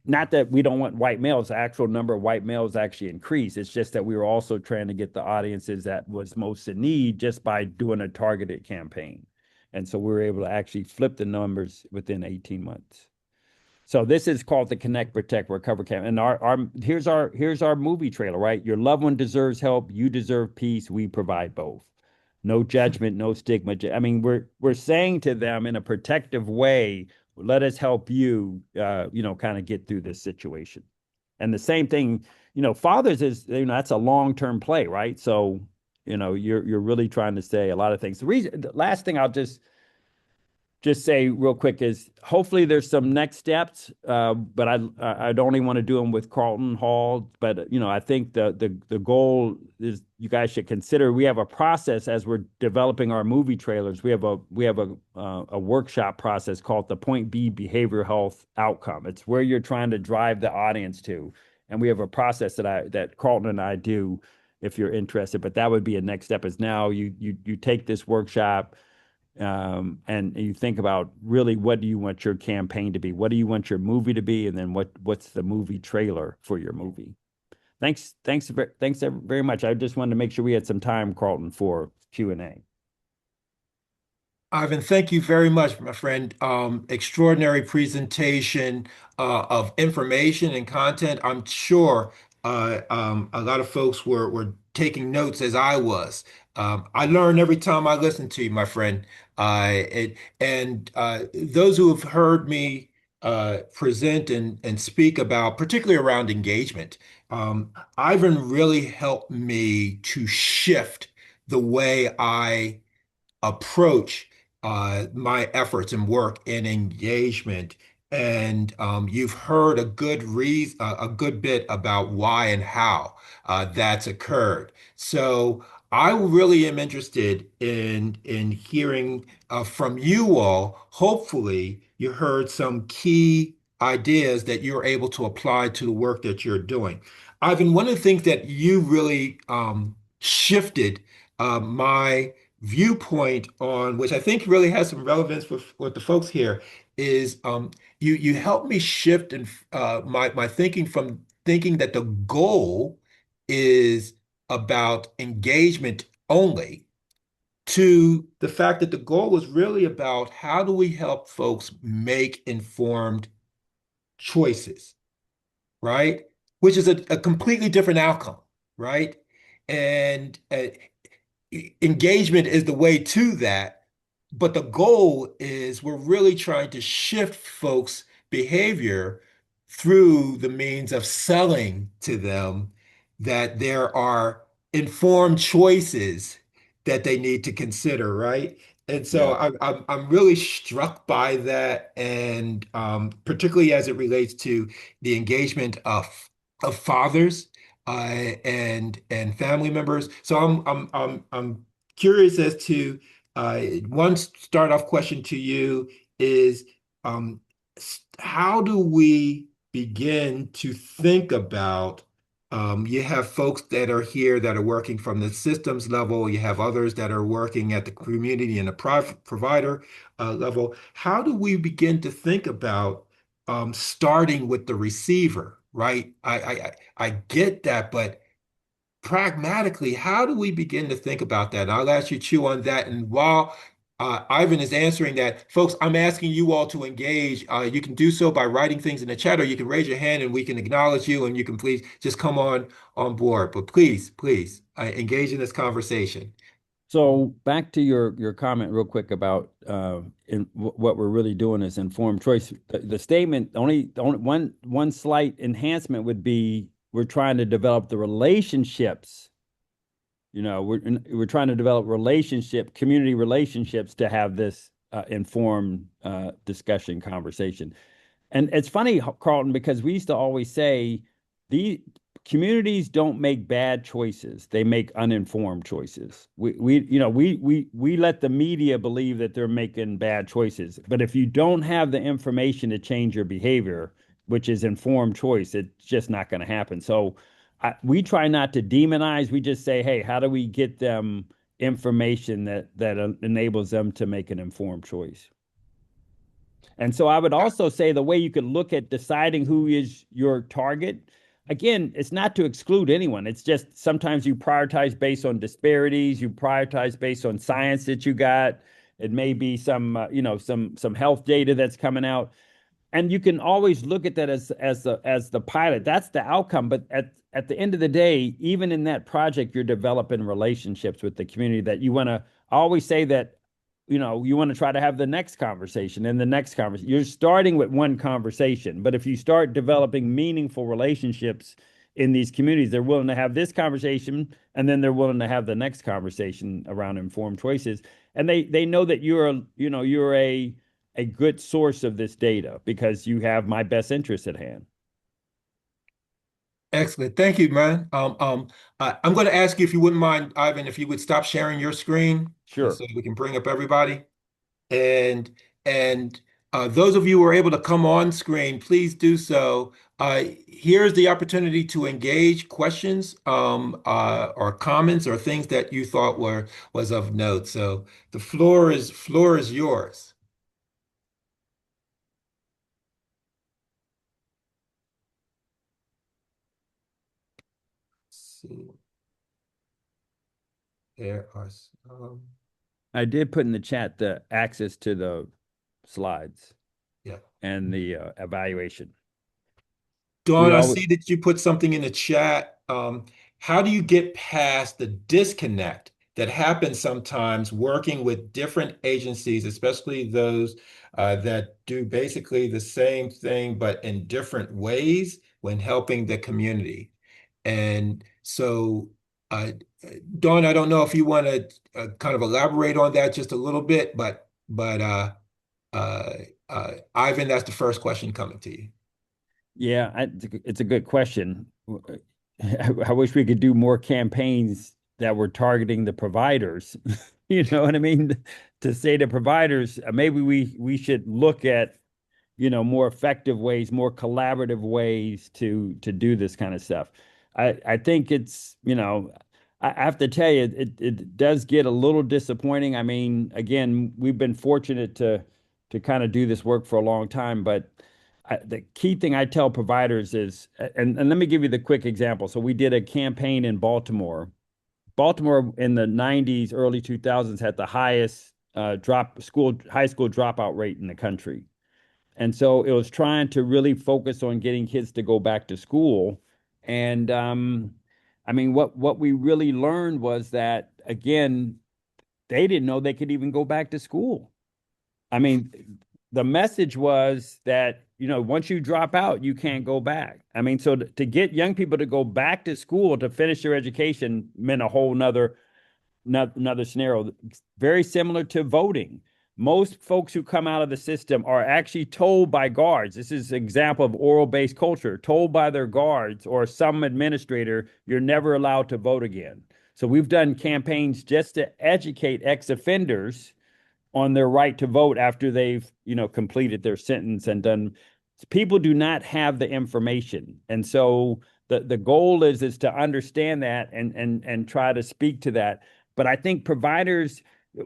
Not that we don't want white males, the actual number of white males actually increased. It's just that we were also trying to get the audiences that was most in need just by doing a targeted campaign. And so we were able to actually flip the numbers within 18 months. So this is called the Connect, Protect, Recover campaign. And here's our movie trailer, right? Your loved one deserves help. You deserve peace. We provide both. No judgment, no stigma. I mean, we're saying to them in a protective way, let us help you, kind of get through this situation. And the same thing, fathers is, that's a long-term play, right? So, you're really trying to say a lot of things. The last thing I'll just say real quick is hopefully there's some next steps, but I'd only want to do them with Carlton Hall. But I think the goal is you guys should consider. We have a process as we're developing our movie trailers. We have a workshop process called the Point B Behavioral Health Outcome. It's where you're trying to drive the audience to, and we have a process that Carlton and I do if you're interested. But that would be a next step. Is now you take this workshop. And you think about really what do you want your campaign to be? What do you want your movie to be? And then what's the movie trailer for your movie? Thanks very much. I just wanted to make sure we had some time, Carlton, for Q&A. Ivan, thank you very much, my friend. Extraordinary presentation of information and content. I'm sure a lot of folks were taking notes as I was. I learn every time I listen to you, my friend. And those who have heard me present and speak about, particularly around engagement, Ivan really helped me to shift the way I approach my efforts and work and engagement. And you've heard a good bit about why and how that's occurred. So I really am interested in hearing from you all. Hopefully, you heard some key ideas that you're able to apply to the work that you're doing. Ivan, one of the things that you really shifted my viewpoint on, which I think really has some relevance with the folks here, is you helped me shift and my thinking from thinking that the goal is about engagement only to the fact that the goal is really about how do we help folks make informed choices, right? Which is a completely different outcome, right? And engagement is the way to that. But the goal is we're really trying to shift folks' behavior through the means of selling to them that there are informed choices that they need to consider, right? And so Yeah. I'm really struck by that, and particularly as it relates to the engagement of fathers and family members. So I'm curious as to one start off question to you is how do we begin to think about you have folks that are here that are working from the systems level, you have others that are working at the community and the private provider level. How do we begin to think about starting with the receiver, right? I get that, but pragmatically, how do we begin to think about that? And I'll ask you to chew on that. And while Ivan is answering that, folks, I'm asking you all to engage. You can do so by writing things in the chat, or you can raise your hand and we can acknowledge you, and you can please just come on board. But please engage in this conversation. So back to your comment real quick about what we're really doing is informed choice. The statement only one slight enhancement would be we're trying to develop the relationships. We're trying to develop community relationships to have this informed discussion conversation. And it's funny, Carlton, because we used to always say the communities don't make bad choices; they make uninformed choices. We let the media believe that they're making bad choices, but if you don't have the information to change your behavior, which is informed choice, it's just not going to happen. So we try not to demonize. We just say, hey, how do we get them information that enables them to make an informed choice? And so I would also say the way you could look at deciding who is your target, again, it's not to exclude anyone. It's just sometimes you prioritize based on disparities, you prioritize based on science that you got. It may be some health data that's coming out. And you can always look at that as the pilot. That's the outcome. But at the end of the day, even in that project, you're developing relationships with the community that you want to. I always say that you want to try to have the next conversation and the next conversation. You're starting with one conversation, but if you start developing meaningful relationships in these communities, they're willing to have this conversation, and then they're willing to have the next conversation around informed choices. And they know that you're a good source of this data because you have my best interest at hand. Excellent. Thank you, man. I'm going to ask you if you wouldn't mind, Ivan, if you would stop sharing your screen, and Sure. so we can bring up everybody. And and those of you who are able to come on screen, please do so. Here's the opportunity to engage questions or comments or things that you thought was of note. So the floor is yours. See, there are some. I did put in the chat the access to the slides Yeah. and the evaluation. We Dawn, I always, see that you put something in the chat. How do you get past the disconnect that happens sometimes working with different agencies, especially those that do basically the same thing but in different ways when helping the community? And so, uh, Dawn, I don't know if you want to kind of elaborate on that just a little bit, but uh, Ivan, that's the first question coming to you. yeah, it's a good question. I wish we could do more campaigns that were targeting the providers. You know what I mean? To say to providers, maybe we should look at, more effective ways, more collaborative ways to do this kind of stuff. I think it's, I have to tell you, it does get a little disappointing. I mean, again, we've been fortunate to kind of do this work for a long time, but the key thing I tell providers is, and let me give you the quick example. So we did a campaign in Baltimore. Baltimore in the 90s, early 2000s had the highest high school dropout rate in the country. And so it was trying to really focus on getting kids to go back to school. And I mean, what we really learned was that, again, they didn't know they could even go back to school. I mean, the message was that, once you drop out, you can't go back. I mean, so to get young people to go back to school to finish their education meant a whole another scenario, very similar to voting. Most folks who come out of the system are actually told by guards. This is an example of oral-based culture, told by their guards or some administrator, you're never allowed to vote again. So we've done campaigns just to educate ex-offenders on their right to vote after they've, completed their sentence and done. People do not have the information. And so the goal is to understand that and try to speak to that. But I think providers,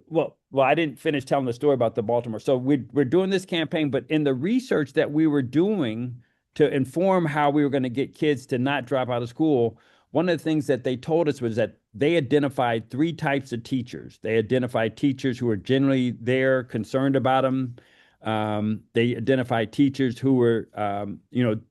well, I didn't finish telling the story about the Baltimore. So we're doing this campaign, but in the research that we were doing to inform how we were going to get kids to not drop out of school, one of the things that they told us was that they identified three types of teachers. They identified teachers who were generally there, concerned about them. They identified teachers who were,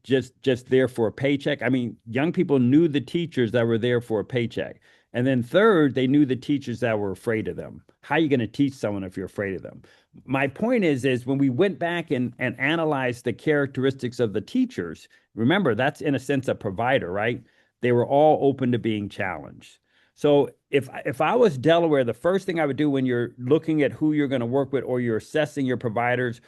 just there for a paycheck. I mean, young people knew the teachers that were there for a paycheck. And then third, they knew the teachers that were afraid of them. How are you going to teach someone if you're afraid of them? My point is when we went back and analyzed the characteristics of the teachers, remember, that's in a sense a provider, right? They were all open to being challenged. So if I was Delaware, the first thing I would do when you're looking at who you're going to work with or you're assessing your providers,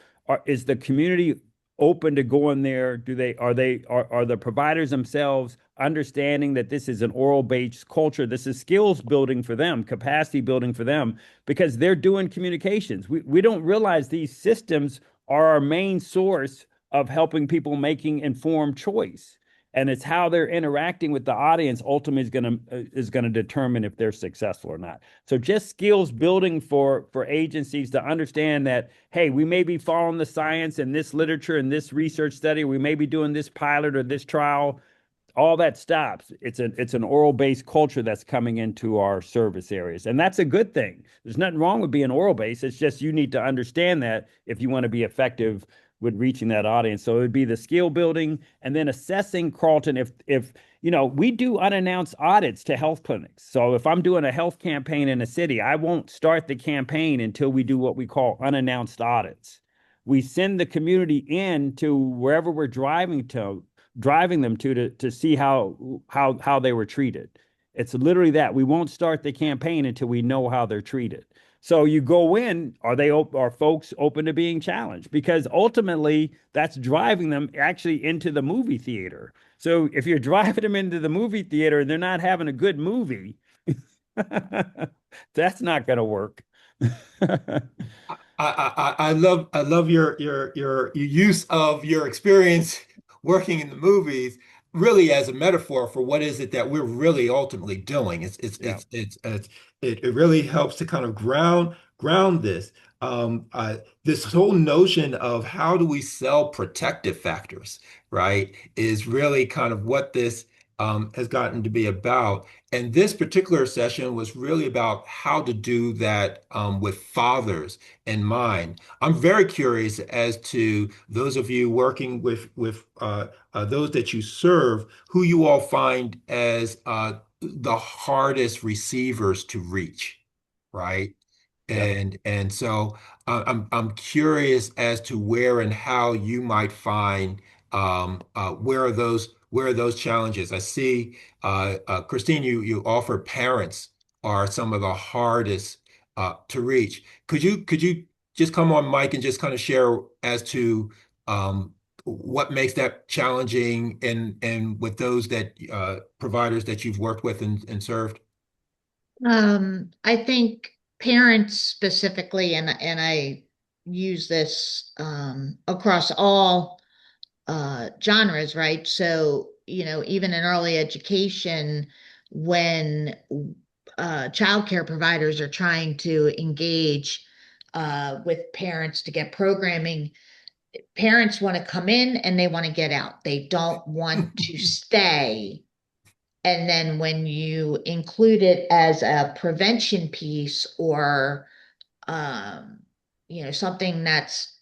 is the community open to going there? Are the providers themselves understanding that this is an oral based culture? This is skills building for them, capacity building for them, because they're doing communications. We don't realize these systems are our main source of helping people making informed choice, and it's how they're interacting with the audience ultimately is going to determine if they're successful or not. So just skills building for agencies to understand that, hey, we may be following the science and this literature and this research study, we may be doing this pilot or this trial. All that stops. It's an oral based culture that's coming into our service areas, and that's a good thing. There's nothing wrong with being oral based. It's just you need to understand that if you want to be effective with reaching that audience. So it would be the skill building and then assessing, Carlton, if we do unannounced audits to health clinics. So if I'm doing a health campaign in a city, I won't start the campaign until we do what we call unannounced audits. We send the community in to wherever we're driving them to see how they were treated. It's literally that. We won't start the campaign until we know how they're treated. So you go in, are folks open to being challenged? Because ultimately that's driving them actually into the movie theater. So if you're driving them into the movie theater and they're not having a good movie, that's not going to work. I love your use of your experience working in the movies really as a metaphor for what is it that we're really ultimately doing. Yeah. It really helps to kind of ground this. This whole notion of how do we sell protective factors, right, is really kind of what this has gotten to be about. And this particular session was really about how to do that with fathers in mind. I'm very curious as to those of you working with those that you serve, who you all find as the hardest receivers to reach, right? Yep. And so I'm curious as to where and how you might find where are those challenges. I see Christine, you offer parents are some of the hardest to reach. Could you just come on, Mike, and just kind of share as to what makes that challenging and with those that providers that you've worked with and served? I think parents specifically, and I use this across all genres, right? So, even in early education, when childcare providers are trying to engage with parents to get programming, parents want to come in and they want to get out. They don't want to stay. And then when you include it as a prevention piece or um, something that's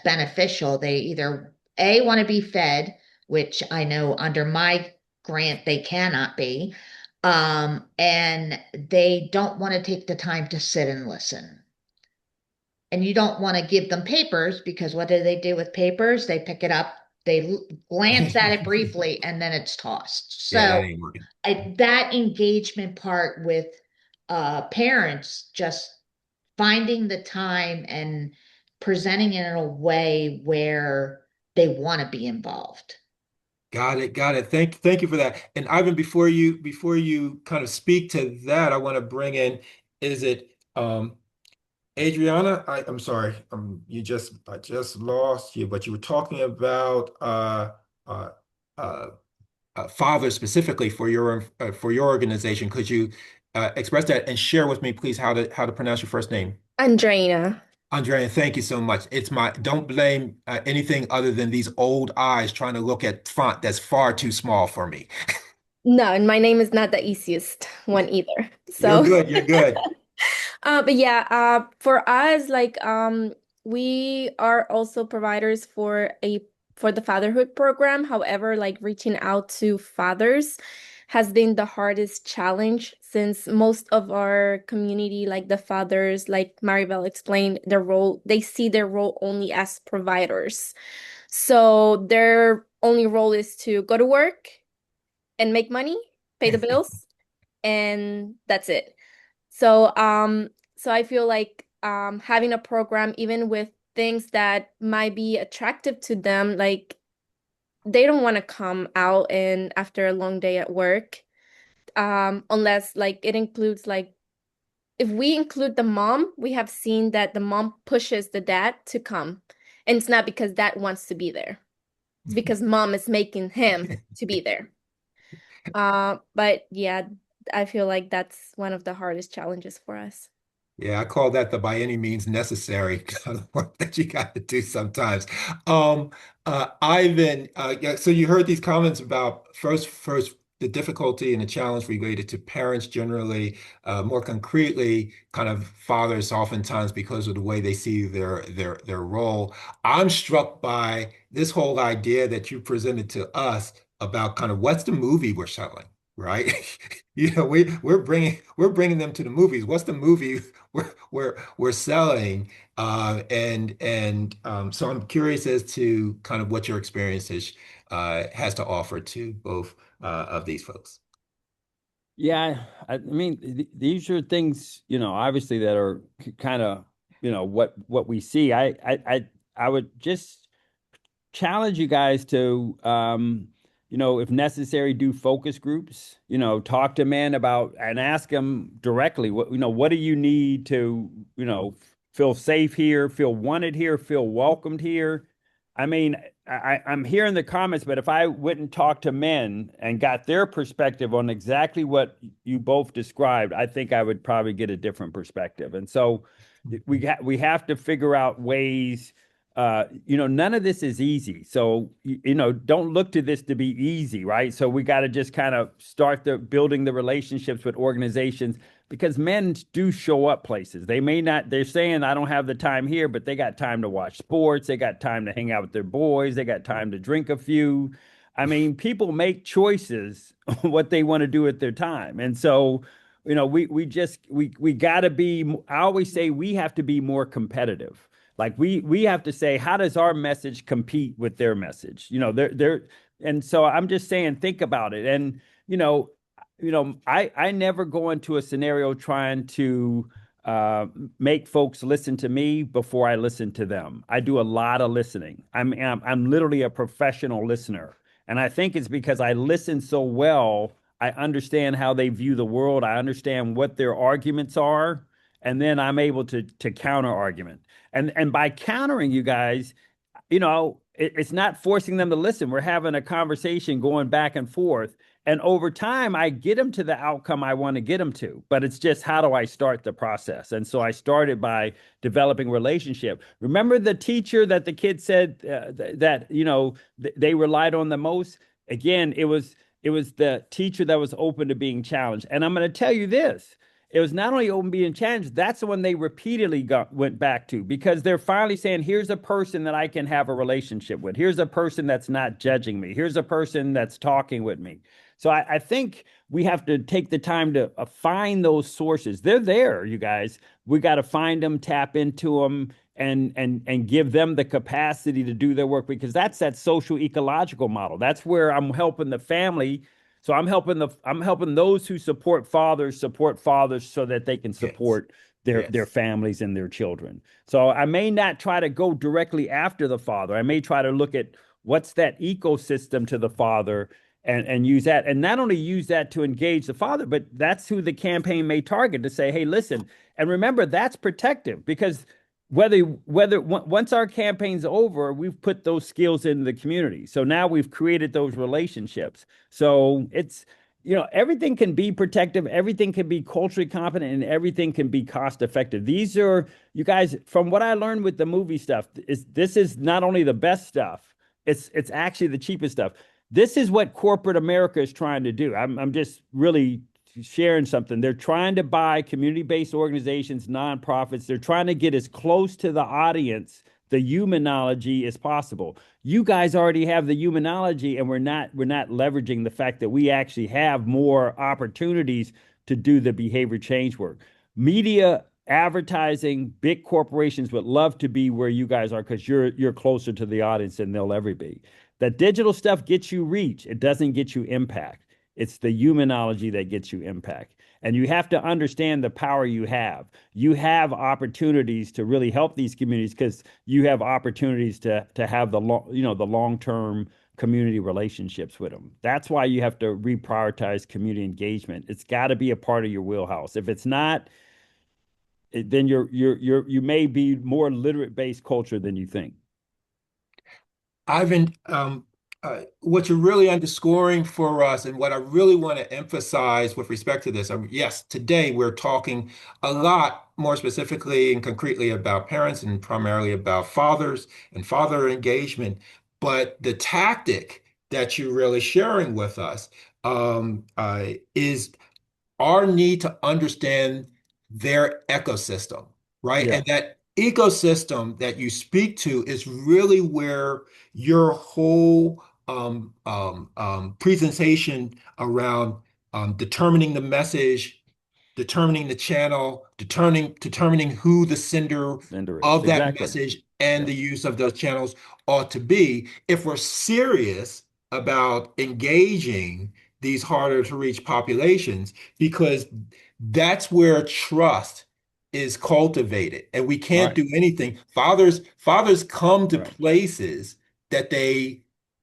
beneficial, they either A want to be fed, which I know under my grant they cannot be, and they don't want to take the time to sit and listen. And you don't want to give them papers because what do they do with papers? They pick it up, they glance at it briefly, and then it's tossed. Yeah, that So ain't working. that engagement part with parents, just finding the time and presenting it in a way where they want to be involved. Got it, got it. Thank you for that. And Ivan, before you kind of speak to that, I want to bring in, is it Adriana? I'm sorry, I just lost you, but you were talking about uh, uh, fathers specifically for your organization. Could you express that and share with me, please, how to pronounce your first name? Andreina. Andrea, thank you so much. Don't blame anything other than these old eyes trying to look at font that's far too small for me. No, and my name is not the easiest one either. You're So, good. You're good. but yeah, for us, like, we are also providers for the fatherhood program. However, like reaching out to fathers has been the hardest challenge since most of our community, like the fathers, like Maribel explained, they see their role only as providers. So their only role is to go to work and make money, pay the bills, and that's it. So, so I feel like having a program, even with things that might be attractive to them, like they don't want to come out and after a long day at work, unless like it includes like if we include the mom, we have seen that the mom pushes the dad to come, and it's not because dad wants to be there. It's because mom is making him to be there. But yeah, I feel like that's one of the hardest challenges for us. Yeah, I call that the by any means necessary kind of work that you got to do sometimes. Ivan, yeah, so you heard these comments about first the difficulty and the challenge related to parents generally, more concretely, kind of fathers oftentimes because of the way they see their role. I'm struck by this whole idea that you presented to us about kind of what's the movie we're selling, right? We're bringing them to the movies. What's the movie we're selling, and so I'm curious as to kind of what your experience has to offer to both of these folks. Yeah, I mean, these are things, obviously that are kind of, what we see. I would just challenge you guys to, if necessary, do focus groups, talk to men about and ask them directly, what do you need to, feel safe here, feel wanted here, feel welcomed here. I mean, I'm hearing the comments, but if I went and talked to men and got their perspective on exactly what you both described, I think I would probably get a different perspective. And so we have to figure out ways. None of this is easy. So don't look to this to be easy, right? So we got to just kind of start the building the relationships with organizations because men do show up places. They may not, they're saying, I don't have the time here, but they got time to watch sports. They got time to hang out with their boys. They got time to drink a few. I mean, people make choices on what they want to do with their time. And so, we got to be, I always say we have to be more competitive. Like we have to say, how does our message compete with their message? And so I'm just saying, think about it. And, I never go into a scenario trying to make folks listen to me before I listen to them. I do a lot of listening. I'm literally a professional listener, and I think it's because I listen so well. I understand how they view the world. I understand what their arguments are, and then I'm able to counter argument. And by countering you guys, it's not forcing them to listen. We're having a conversation going back and forth. And over time, I get them to the outcome I want to get them to. But it's just how do I start the process? And so I started by developing relationship. Remember the teacher that the kid said they relied on the most? Again, it was the teacher that was open to being challenged. And I'm going to tell you this. It was not only open being challenged, that's the one they repeatedly went back to because they're finally saying, here's a person that I can have a relationship with. Here's a person that's not judging me. Here's a person that's talking with me. So I think we have to take the time to find those sources. They're there, you guys. We got to find them, tap into them, and give them the capacity to do their work because that's that social ecological model. That's where I'm helping the family. So I'm helping those who support fathers so that they can Yes. support their Yes. families and their children. So I may not try to go directly after the father. I may try to look at what's that ecosystem to the father and use that. And not only use that to engage the father, but that's who the campaign may target to say, hey, listen, and remember that's protective because whether once our campaign's over, we've put those skills into the community. So now we've created those relationships. So it's, everything can be protective, everything can be culturally competent, and everything can be cost effective. These are, you guys, from what I learned with the movie stuff, this is not only the best stuff, it's actually the cheapest stuff. This is what corporate America is trying to do. I'm just really sharing something. They're trying to buy community-based organizations, nonprofits. They're trying to get as close to the audience, the humanology as possible. You guys already have the humanology, and we're not leveraging the fact that we actually have more opportunities to do the behavior change work. Media, advertising, big corporations would love to be where you guys are because you're closer to the audience than they'll ever be. That digital stuff gets you reach. It doesn't get you impact. It's the humanology that gets you impact. And you have to understand the power you have. You have opportunities to really help these communities because you have opportunities to have the long-term community relationships with them. That's why you have to reprioritize community engagement. It's got to be a part of your wheelhouse. If it's not, then you may be more literate based culture than you think. Ivan, what you're really underscoring for us, and what I really want to emphasize with respect to this, yes, today we're talking a lot more specifically and concretely about parents and primarily about fathers and father engagement. But the tactic that you're really sharing with us is our need to understand their ecosystem, right? Yeah, And that ecosystem that you speak to is really where your whole presentation around determining the message, determining the channel, determining who the sender Cinder is. of that Exactly. message and Yeah. the use of those channels ought to be if we're serious about engaging these harder to reach populations, because that's where trust is cultivated. And we can't Right. do anything. Fathers come to Right. places that they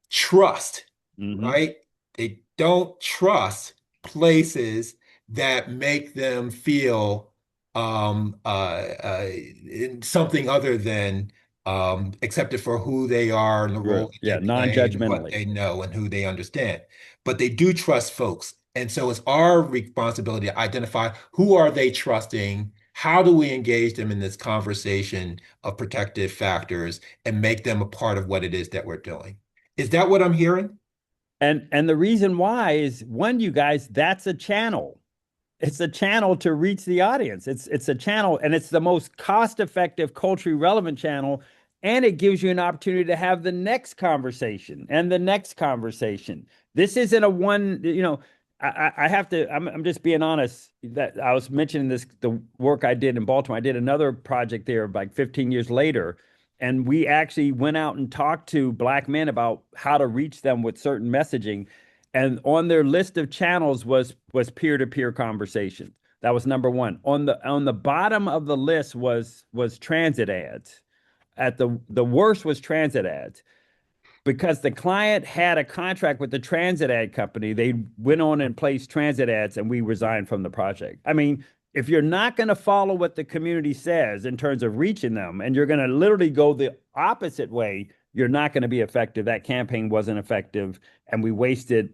trust, Mm-hmm. right? They don't trust places that make them feel in something other than accepted for who they are and the role True. that they Yeah, play and what non-judgmentally. they know and who they understand. But they do trust folks. And so it's our responsibility to identify who are they trusting, how do we engage them in this conversation of protective factors and make them a part of what it is that we're doing. Is that what I'm hearing? And the reason why is one, you guys, that's a channel. It's a channel to reach the audience. It's a channel, and it's the most cost-effective, culturally relevant channel, and it gives you an opportunity to have the next conversation and the next conversation. This isn't a one, I have to, I'm just being honest that I was mentioning this, the work I did in Baltimore. I did another project there like 15 years later, and we actually went out and talked to Black men about how to reach them with certain messaging, and on their list of channels was peer-to-peer conversation. That was number one. On the bottom of the list was transit ads. At the worst was transit ads, because the client had a contract with the transit ad company. They went on and placed transit ads, and we resigned from the project. I mean, if you're not going to follow what the community says in terms of reaching them, and you're going to literally go the opposite way, you're not going to be effective. That campaign wasn't effective, and we wasted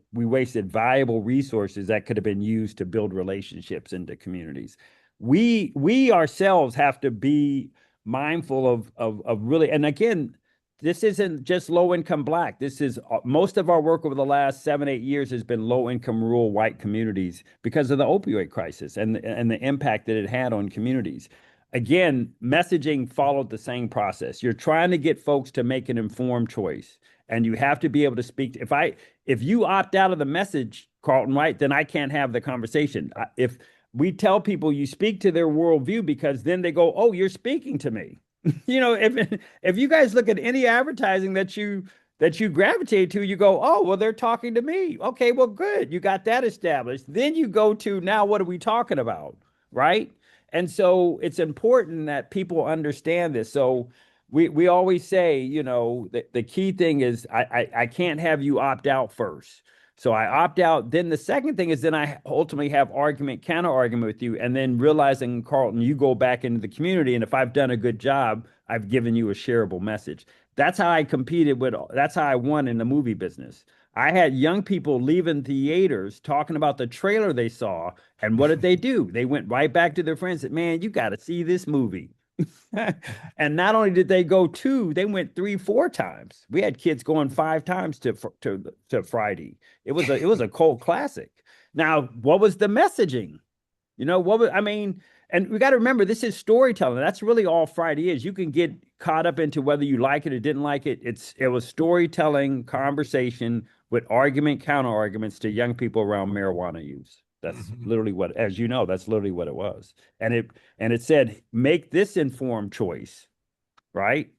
valuable resources that could have been used to build relationships into communities. We ourselves have to be mindful of really, and again, this isn't just low income Black. This is most of our work over the last 7, 8 years has been low income rural white communities because of the opioid crisis and the impact that it had on communities. Again, messaging followed the same process. You're trying to get folks to make an informed choice, and you have to be able to speak. If you opt out of the message, Carlton, right, then I can't have the conversation. If we tell people you speak to their worldview, because then they go, "Oh, you're speaking to me." If you guys look at any advertising that you gravitate to, you go, oh, well, they're talking to me. Okay, well, good. You got that established. Then you go to, now what are we talking about? Right. And so it's important that people understand this. So we always say, the key thing is I can't have you opt out first. So I opt out. Then the second thing is, then I ultimately have argument, counter argument with you. And then realizing, Carlton, you go back into the community. And if I've done a good job, I've given you a shareable message. That's how I won in the movie business. I had young people leaving theaters talking about the trailer they saw. And what did they do? They went right back to their friends and said, man, you got to see this movie. And not only did they go two, they went three, four times. We had kids going five times to Friday. It was a cult classic. Now, what was the messaging? I mean, and we got to remember, this is storytelling. That's really all Friday is. You can get caught up into whether you like it or didn't like it. It was storytelling, conversation with argument, counter arguments to young people around marijuana use. That's literally what, as you know, that's literally what it was. And it said, make this informed choice, right?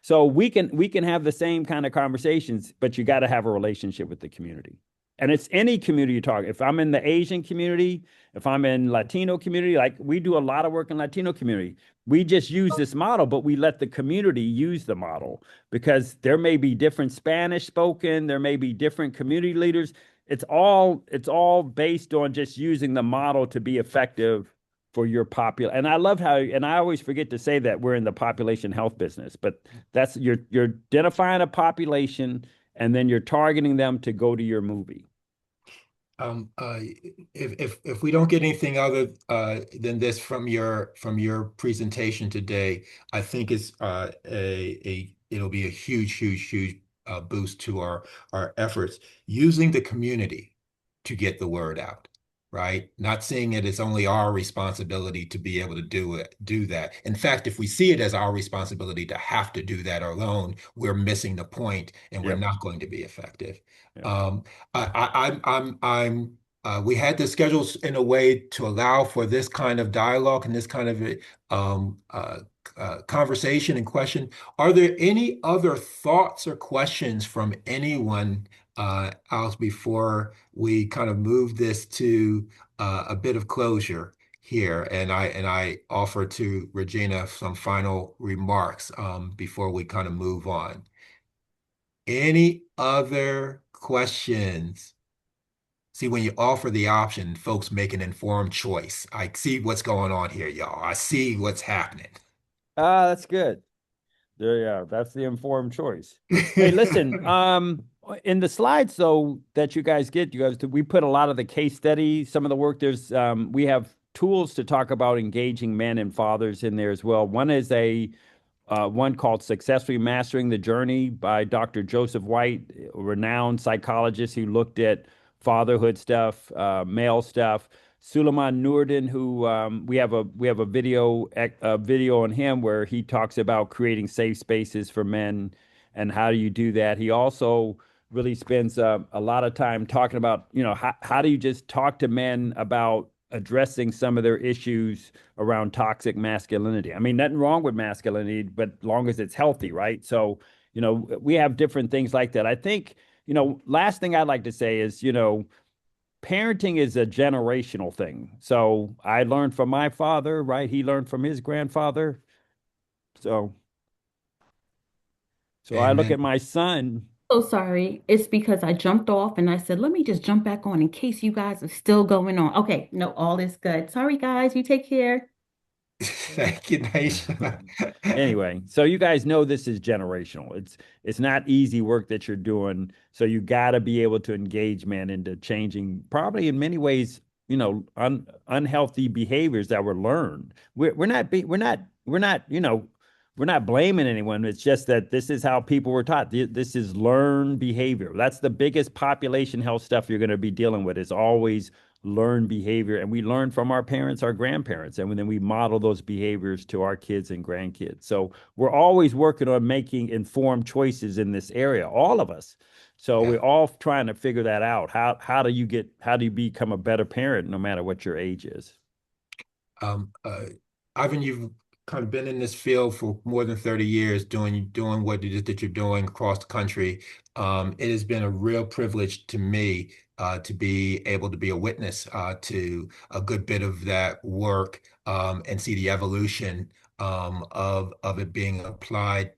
So we can have the same kind of conversations, but you got to have a relationship with the community. And it's any community you talk. If I'm in the Asian community, if I'm in Latino community, like we do a lot of work in Latino community, we just use this model, but we let the community use the model, because there may be different Spanish spoken, there may be different community leaders. It's all based on just using the model to be effective for your popular. And I love how, and I always forget to say that we're in the population health business, but that's you're identifying a population, and then you're targeting them to go to your movie. Um, uh, if we don't get anything other than this from your presentation today, I think it's it'll be a huge boost to our efforts using the community to get the word out, right? Not seeing it as only our responsibility to be able to do that. In fact, if we see it as our responsibility to have to do that alone, we're missing the point and we're Yep. not going to be effective. Yep. Um, we had the schedules in a way to allow for this kind of dialogue and this kind of um, uh, conversation and question. Are there any other thoughts or questions from anyone else before we kind of move this to a bit of closure here? And I offer to Regina some final remarks before we kind of move on. Any other questions? See, when you offer the option, folks make an informed choice. I see what's going on here, y'all. I see what's happening. Ah, that's good. There, yeah, that's the informed choice. Hey, listen, in the slides though that you guys get, you guys, we put a lot of the case study, some of the work. We have tools to talk about engaging men and fathers in there as well. One is one called Successfully Mastering the Journey by Dr. Joseph White, a renowned psychologist who looked at fatherhood stuff, male stuff. Suleiman Noordin, who we have a video on him where he talks about creating safe spaces for men and how do you do that. He also really spends a lot of time talking about, how do you just talk to men about addressing some of their issues around toxic masculinity. I mean, nothing wrong with masculinity, but long as it's healthy, right? So, we have different things like that. I think, last thing I'd like to say is, parenting is a generational thing. So I learned from my father, right? He learned from his grandfather. So, so I look Amen. at my son. So sorry. It's because I jumped off and I said, let me just jump back on in case you guys are still going on. Okay, no, all is good. Sorry, guys. You take care. Thank you, Naisha. Anyway, so you guys know this is generational. It's not easy work that you're doing. So you got to be able to engage men into changing, probably in many ways, unhealthy behaviors that were learned. We're not blaming anyone. It's just that this is how people were taught. This is learned behavior. That's the biggest population health stuff you're going to be dealing with. Is always learned behavior, and we learn from our parents, our grandparents, and then we model those behaviors to our kids and grandkids. So we're always working on making informed choices in this area, all of us. So Yeah. we're all trying to figure that out. How do you become a better parent no matter what your age is? Um, uh, Ivan, you've kind of been in this field for more than 30 years, doing what it is that you're doing across the country. It has been a real privilege to me to be able to be a witness to a good bit of that work and see the evolution of it being applied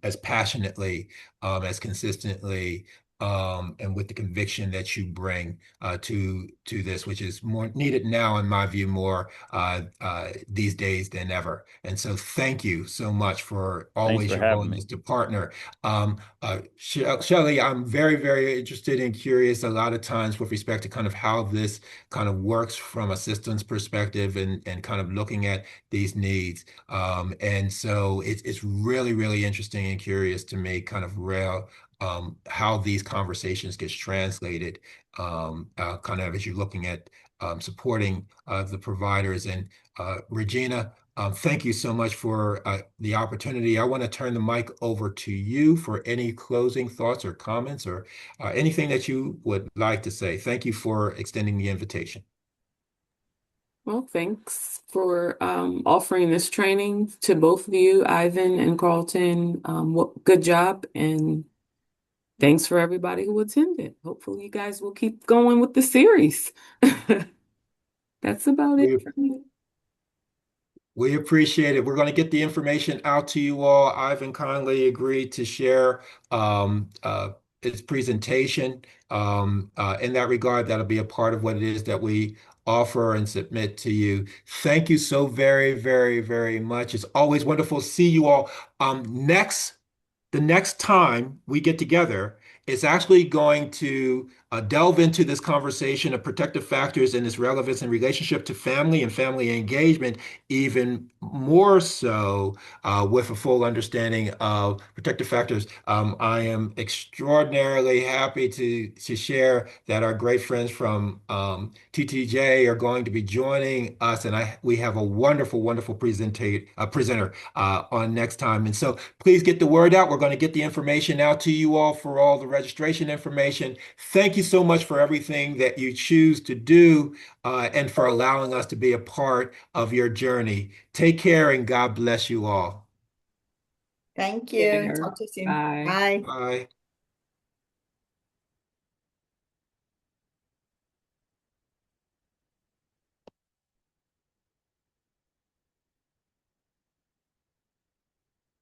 as passionately, as consistently, and with the conviction that you bring to this, which is more needed now, in my view, more these days than ever. And so thank you so much for Thanks always for your having me. willingness to partner. Shelley, I'm very, very interested and curious a lot of times with respect to kind of how this kind of works from a systems perspective and kind of looking at these needs. And so it's really, really interesting and curious to me kind of real how these conversations gets translated kind of as you're looking at supporting the providers. And Regina, thank you so much for the opportunity. I want to turn the mic over to you for any closing thoughts or comments or anything that you would like to say. Thank you for extending the invitation. Well, thanks for offering this training to both of you, Ivan and Carlton. Good job, and thanks for everybody who attended. Hopefully, you guys will keep going with the series. That's about it We for me. We appreciate it. We're going to get the information out to you all. Ivan kindly agreed to share his presentation. In that regard, that'll be a part of what it is that we offer and submit to you. Thank you so very, very, very much. It's always wonderful to see you all. The next time we get together, it's actually going to delve into this conversation of protective factors and its relevance in relationship to family and family engagement, even more so with a full understanding of protective factors. I am extraordinarily happy to share that our great friends from TTJ are going to be joining us, and we have a wonderful, wonderful presenter on next time. And so please get the word out. We're going to get the information out to you all for all the registration information. Thank you so much for everything that you choose to do and for allowing us to be a part of your journey. Take care and God bless you all. Thank you. Later. Talk to you soon. Bye. Bye. Bye.